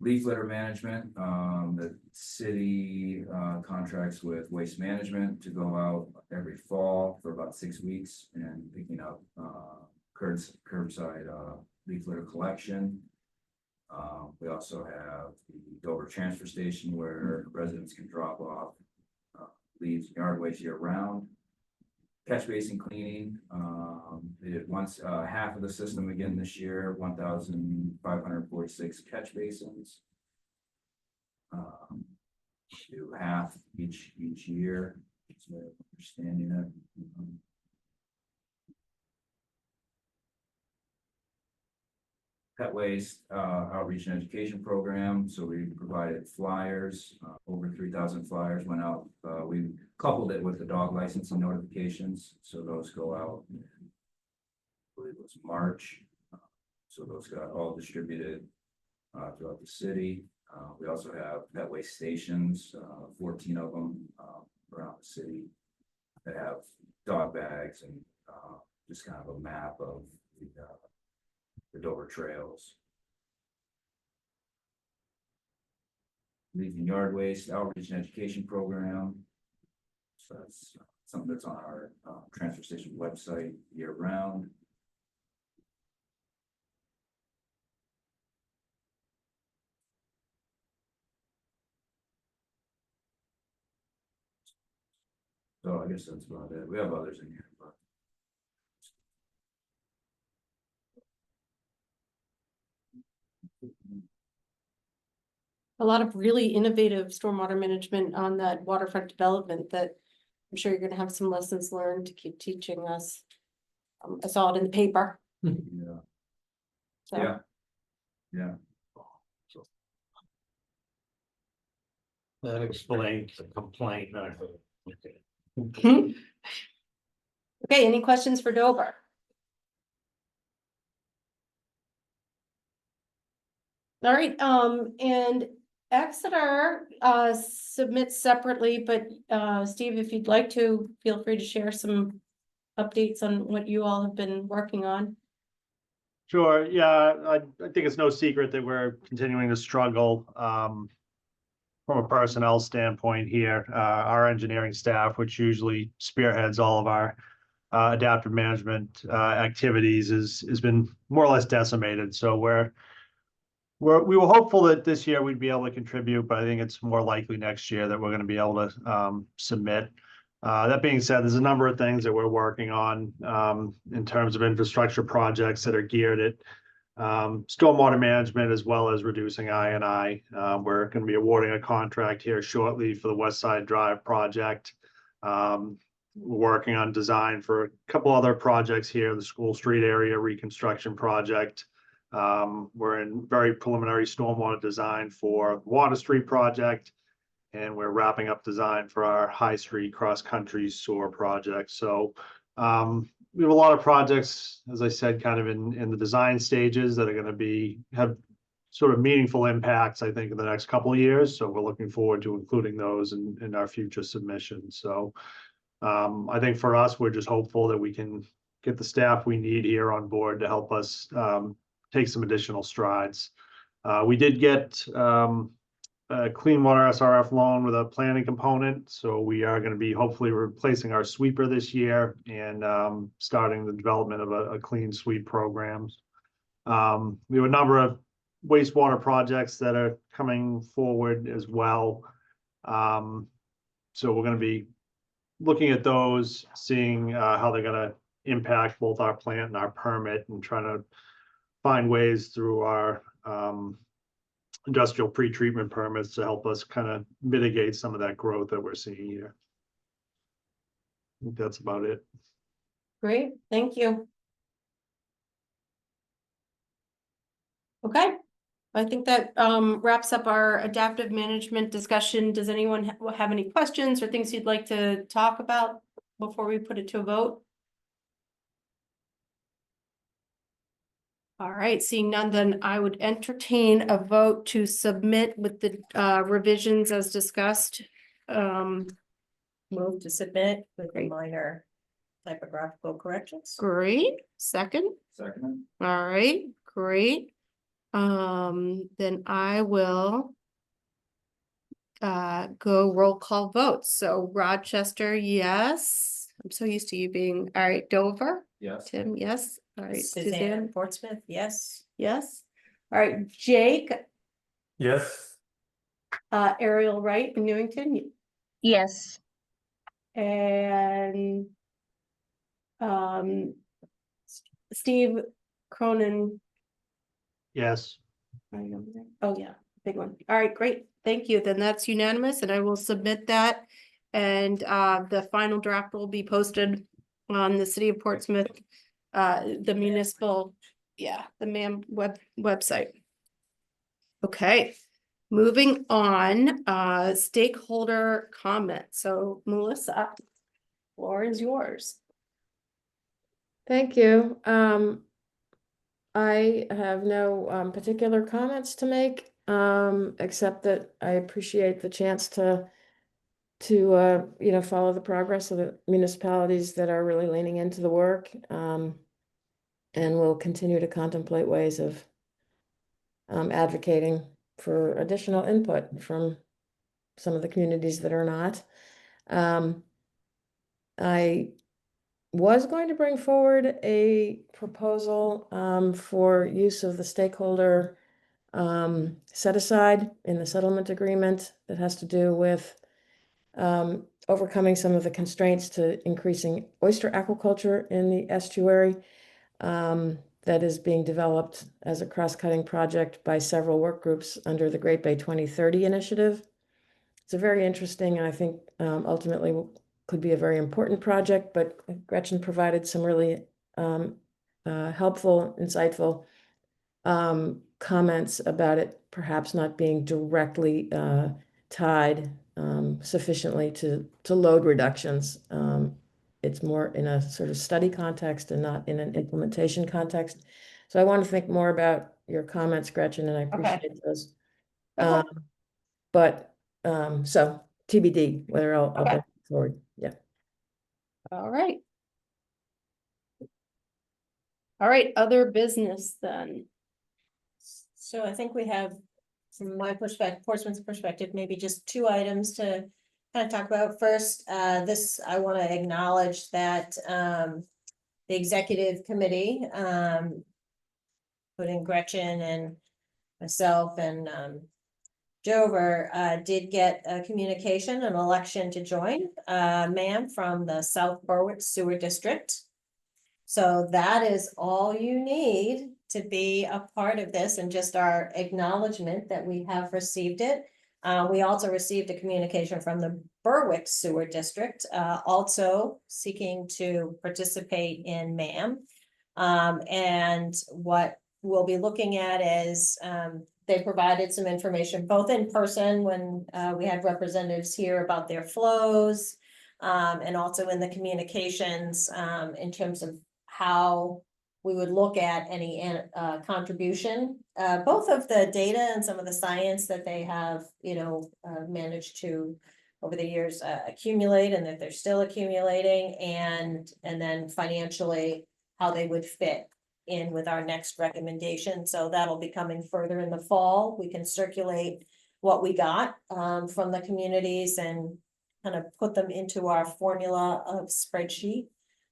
Leaf litter management, the city contracts with Waste Management to go out every fall for about 6 weeks and picking up curbside leaf litter collection. We also have the Dover transfer station where residents can drop off leaves and yard waste year round. Catch basin cleaning, they did once half of the system again this year, 1,546 catch basins. Do half each year, so understanding it. Pet waste outreach and education program. So we provided flyers, over 3,000 flyers went out. We coupled it with the dog licensing notifications. So those go out, I believe it was March. So those got all distributed throughout the city. We also have pet waste stations, 14 of them around the city that have dog bags and just kind of a map of the Dover trails. Leaf and yard waste outreach and education program. So that's something that's on our transfer station website year round. So I guess that's about it. We have others in here, but A lot of really innovative stormwater management on that waterfront development that I'm sure you're gonna have some lessons learned to keep teaching us. I saw it in the paper. yeah. So. Yeah. That explains the complaint. Okay, any questions for Dover? All right, and Exeter submits separately, but Steve, if you'd like to, feel free to share some updates on what you all have been working on. Sure. Yeah, I think it's no secret that we're continuing to struggle from a personnel standpoint here. Our engineering staff, which usually spearheads all of our adaptive management activities, has been more or less decimated. So we were hopeful that this year we'd be able to contribute, but I think it's more likely next year that we're going to be able to submit. That being said, there's a number of things that we're working on in terms of infrastructure projects that are geared at stormwater management as well as reducing I&I. We're going to be awarding a contract here shortly for the West Side Drive project. We're working on design for a couple other projects here, the School Street area reconstruction project. We're in very preliminary stormwater design for Water Street project, and we're wrapping up design for our High Street cross-country sewer project. So we have a lot of projects, as I said, kind of in the design stages that are going to have sort of meaningful impacts, I think, in the next couple of years. So we're looking forward to including those in our future submissions. So I think for us, we're just hopeful that we can get the staff we need here on board to help us take some additional strides. We did get a Clean Water SRF loan with a planning component. So we are going to be hopefully replacing our sweeper this year and starting the development of a clean sweep programs. We have a number of wastewater projects that are coming forward as well. So we're going to be looking at those, seeing how they're going to impact both our plant and our permit, and trying to find ways through our industrial pretreatment permits to help us kind of mitigate some of that growth that we're seeing here. I think that's about it. Great, thank you. Okay, I think that wraps up our adaptive management discussion. Does anyone have any questions or things you'd like to talk about before we put it to a vote? All right, seeing none, then I would entertain a vote to submit with the revisions as discussed. Move to submit with a minor typographical corrections. Great. Second. Second. All right, great. Then I will go roll call votes. So Rochester, yes. I'm so used to you being, all right, Dover, Yes. Tim, yes. All right, Suzanne Suzanne, Portsmouth, yes. yes. All right, Jake, Yes. Ariel Wright in Newington, Yes. and Steve Cronin. Yes. Oh, yeah, big one. All right, great. Thank you. Then that's unanimous and I will submit that. And the final draft will be posted on the City of Portsmouth, the municipal, the MAM website. Okay, moving on, stakeholder comment. So Melissa, floor is yours. Thank you. I have no particular comments to make, except that I appreciate the chance to follow the progress of the municipalities that are really leaning into the work, and will continue to contemplate ways of advocating for additional input from some of the communities that are not. I was going to bring forward a proposal for use of the stakeholder set aside in the settlement agreement that has to do with overcoming some of the constraints to increasing oyster aquaculture in the estuary, that is being developed as a cross-cutting project by several work groups under the Great Bay 2030 initiative. It's a very interesting, and I think ultimately could be a very important project, but Gretchen provided some really helpful, insightful comments about it perhaps not being directly tied sufficiently to load reductions. It's more in a sort of study context and not in an implementation context. So I want to think more about your comments, Gretchen, and I appreciate those. But so TBD whether I'll bring it forward. Yeah. All right. All right, other business then. So I think we have, from my perspective, Portsmouth's perspective, maybe just two items to kind of talk about. First, this, I want to acknowledge that the executive committee, putting Gretchen and myself and Dover, did get a communication, an election to join MAM from the South Berwick Sewer District. So that is all you need to be a part of this, and just our acknowledgement that we have received it. We also received a communication from the Berwick Sewer District, also seeking to participate in MAM. And what we'll be looking at is they provided some information both in person when we had representatives here about their flows, and also in the communications in terms of how we would look at any contribution, both of the data and some of the science that they have, managed to over the years accumulate, and that they're still accumulating, and then financially how they would fit in with our next recommendation. So that'll be coming further in the fall. We can circulate what we got from the communities and kind of put them into our formula of spreadsheet.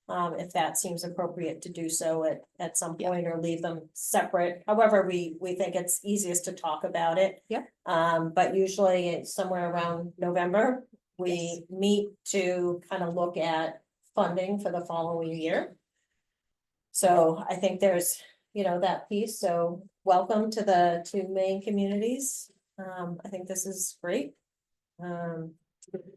If that seems appropriate to do so at some point, or leave them separate. However, we think it's easiest to talk about it. But usually it's somewhere around November, we meet to kind of look at funding for the following year. So I think there's, that piece. So welcome to the two main communities. I think this is great.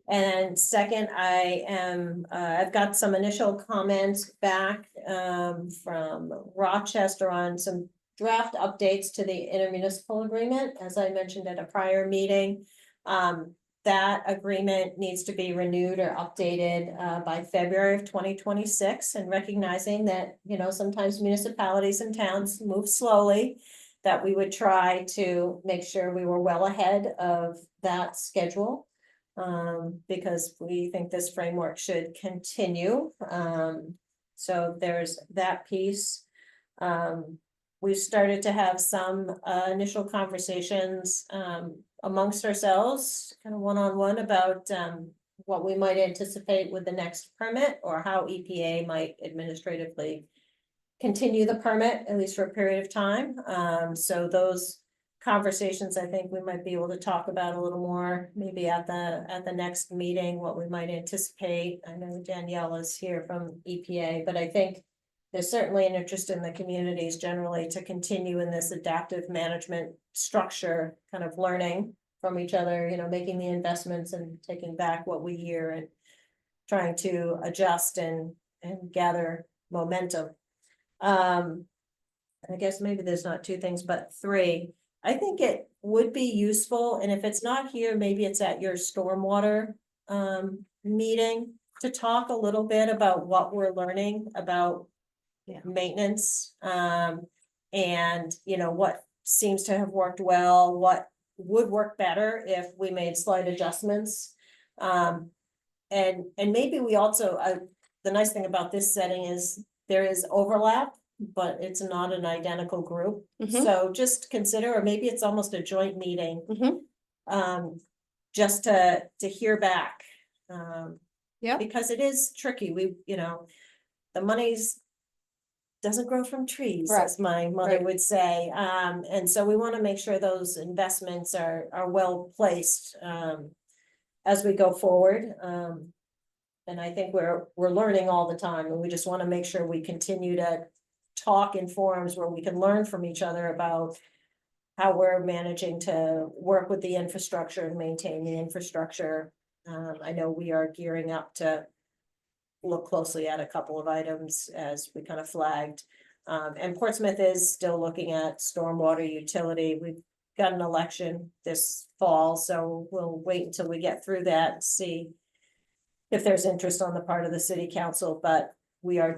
And second, I've got some initial comments back from Rochester on some draft updates to the intermunicipal agreement, as I mentioned at a prior meeting. That agreement needs to be renewed or updated by February of 2026, and recognizing that, sometimes municipalities and towns move slowly, that we would try to make sure we were well ahead of that schedule. because we think this framework should continue. So there's that piece. We've started to have some initial conversations amongst ourselves, kind of one-on-one about what we might anticipate with the next permit, or how EPA might administratively continue the permit, at least for a period of time. So those conversations, I think we might be able to talk about a little more, maybe at the next meeting, what we might anticipate. I know Danielle is here from EPA, but I think there's certainly an interest in the communities generally to continue in this adaptive management structure, kind of learning from each other, you know, making the investments and taking back what we hear and trying to adjust and gather momentum. I guess maybe there's not two things, but three. I think it would be useful, and if it's not here, maybe it's at your stormwater meeting, to talk a little bit about what we're learning about maintenance, and you know, what seems to have worked well, what would work better if we made slight adjustments. And maybe we also, the nice thing about this setting is there is overlap, but it's not an identical group. So just consider, or maybe it's almost a joint meeting, just to hear back. Yeah, because it is tricky. We, you know, the money's doesn't grow from trees, Right. as my mother Right. would say. And so we want to make sure those investments are well placed as we go forward. And I think we're learning all the time, and we just want to make sure we continue to talk in forums where we can learn from each other about how we're managing to work with the infrastructure and maintain the infrastructure. I know we are gearing up to look closely at a couple of items as we kind of flagged. And Portsmouth is still looking at stormwater utility. We've got an election this fall, so we'll wait until we get through that and see if there's interest on the part of the city council. But we are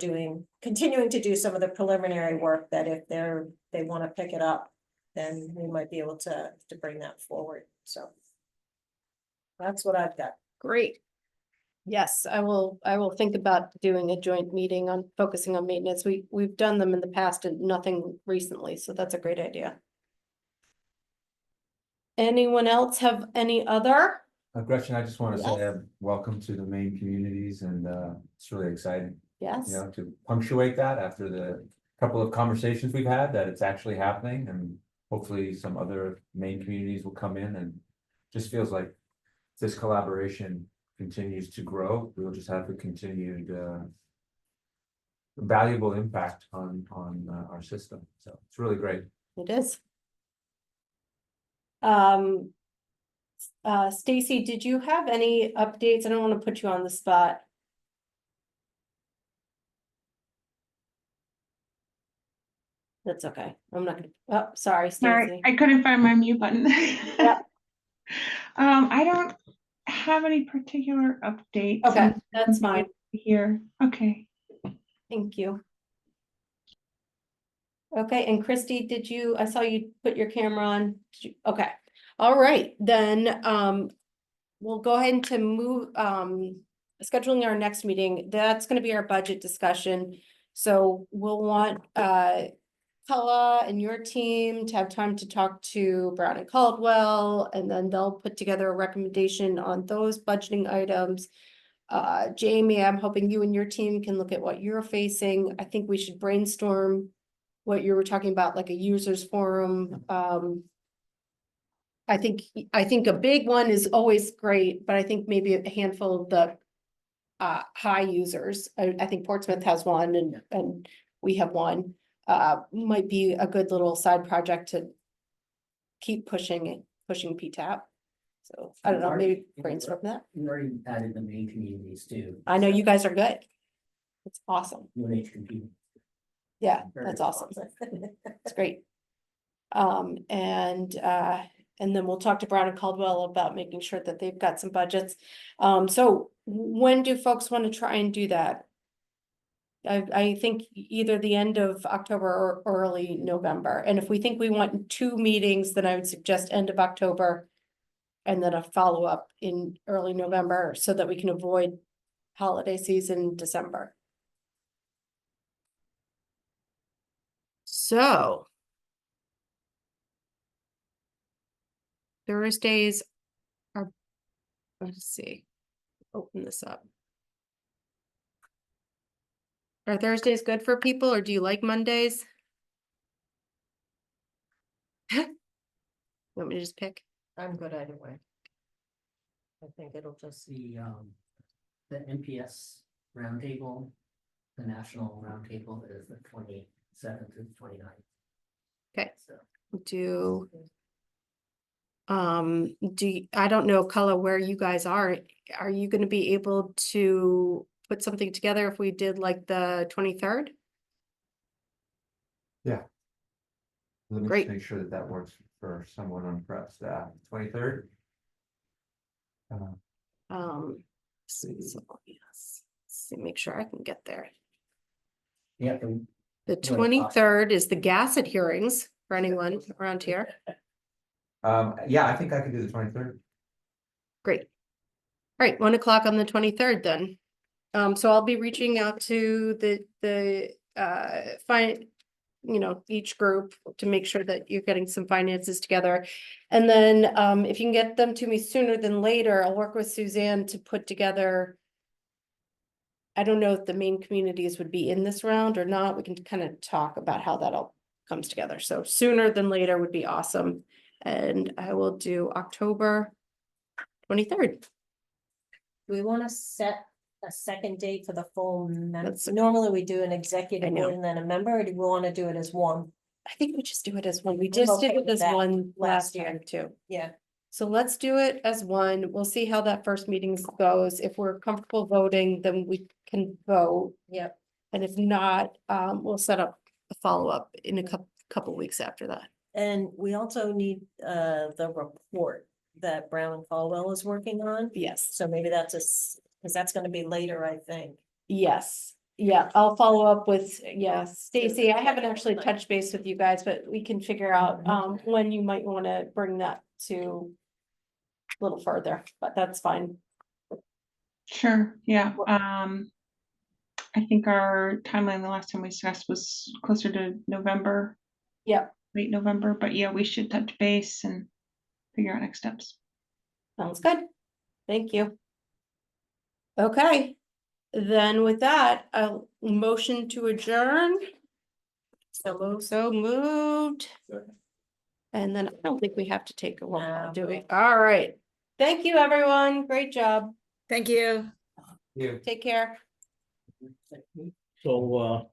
continuing to do some of the preliminary work that if they want to pick it up, then we might be able to bring that forward. So that's what I've got. great. Yes, I will think about doing a joint meeting on focusing on maintenance. We've done them in the past and nothing recently, so that's a great idea. Anyone else have any other? Gretchen, I just want to Yes. say welcome to the Maine communities, and it's really exciting, Yes. you know, to punctuate that after the couple of conversations we've had, that it's actually happening, and hopefully some other Maine communities will come in, and just feels like this collaboration continues to grow. We'll just have a continued valuable impact on our system. So it's really great. It is. Stacy, did you have any updates? I don't want to put you on the spot. That's okay. I'm not gonna, oh, sorry, Sorry, Stacy. I couldn't find my mute button. Yep. I don't have any particular updates. Okay, that's fine. Here, okay. Thank you. Okay, and Christy, I saw you put your camera on. Okay, all right, then, we'll go ahead to move, scheduling our next meeting. That's gonna be our budget discussion. So we'll want, Kella and your team to have time to talk to Brown and Caldwell, and then they'll put together a recommendation on those budgeting items. Jamie, I'm hoping you and your team can look at what you're facing. I think we should brainstorm what you were talking about, like a users forum. I think a big one is always great, but I think maybe a handful of the high users. I think Portsmouth has one and we have one. Might be a good little side project to keep pushing PTAP. So I don't know, maybe brainstorm that. We already added the main communities too. I know you guys are good. It's awesome. UNH computing. Yeah, that's awesome. It's great. And then we'll talk to Brown and Caldwell about making sure that they've got some budgets. So when do folks want to try and do that? I think either the end of October or early November. And if we think we want 2 meetings, then I would suggest end of October. and then a follow-up in early November so that we can avoid holiday season in December. So Thursdays are, let's see, open this up. Are Thursdays good for people, or do you like Mondays? Want me to just pick? I'm good either way. I think it'll just. The NPS roundtable, the national roundtable is the 27th to the 29th. Okay, So I don't know, Color, where you guys are. Are you gonna be able to put something together if we did like the 23rd? Yeah. Let me Great. just make sure that works for someone on prep staff. 23rd. So, yes, let's see, make sure I can get there. yeah, The 23rd is the Gasset hearings for anyone around here. Yeah, I think I can do the 23rd. Great. All right, 1 o'clock on the 23rd then. So I'll be reaching out to the each group to make sure that you're getting some finances together. And then if you can get them to me sooner than later, I'll work with Suzanne to put together. I don't know if the main communities would be in this round or not. We can kind of talk about how that all comes together. So sooner than later would be awesome. And I will do October 23rd. Do we want to set a second date for the full That's- normally we do an executive I know. board and then a member, or do we want to do it as one? I think we just do it as one. We I'm just did okay it with as that one last last year time. too. Yeah. So let's do it as one. We'll see how that first meeting goes. If we're comfortable voting, then we can vote. Yep. And if not, we'll set up a follow-up in a couple weeks after that. And we also need the report that Brown and Caldwell is working on. Yes. So maybe that's because that's going to be later, I think. Yes. Yeah, I'll follow up with, Stacy, I haven't actually touched base with you guys, but we can figure out when you might want to bring that to a little further, but that's fine. Sure, yeah. I think our timeline the last time we discussed was closer to November. Yep. Late November, but yeah, we should touch base and figure out next steps. Sounds good. Thank you. Okay, then with that, I'll motion to adjourn. So moved. And then I don't think we have to take a roll call, do we? All right. Thank you, everyone. Great job. Thank you. Yeah. Take care. So,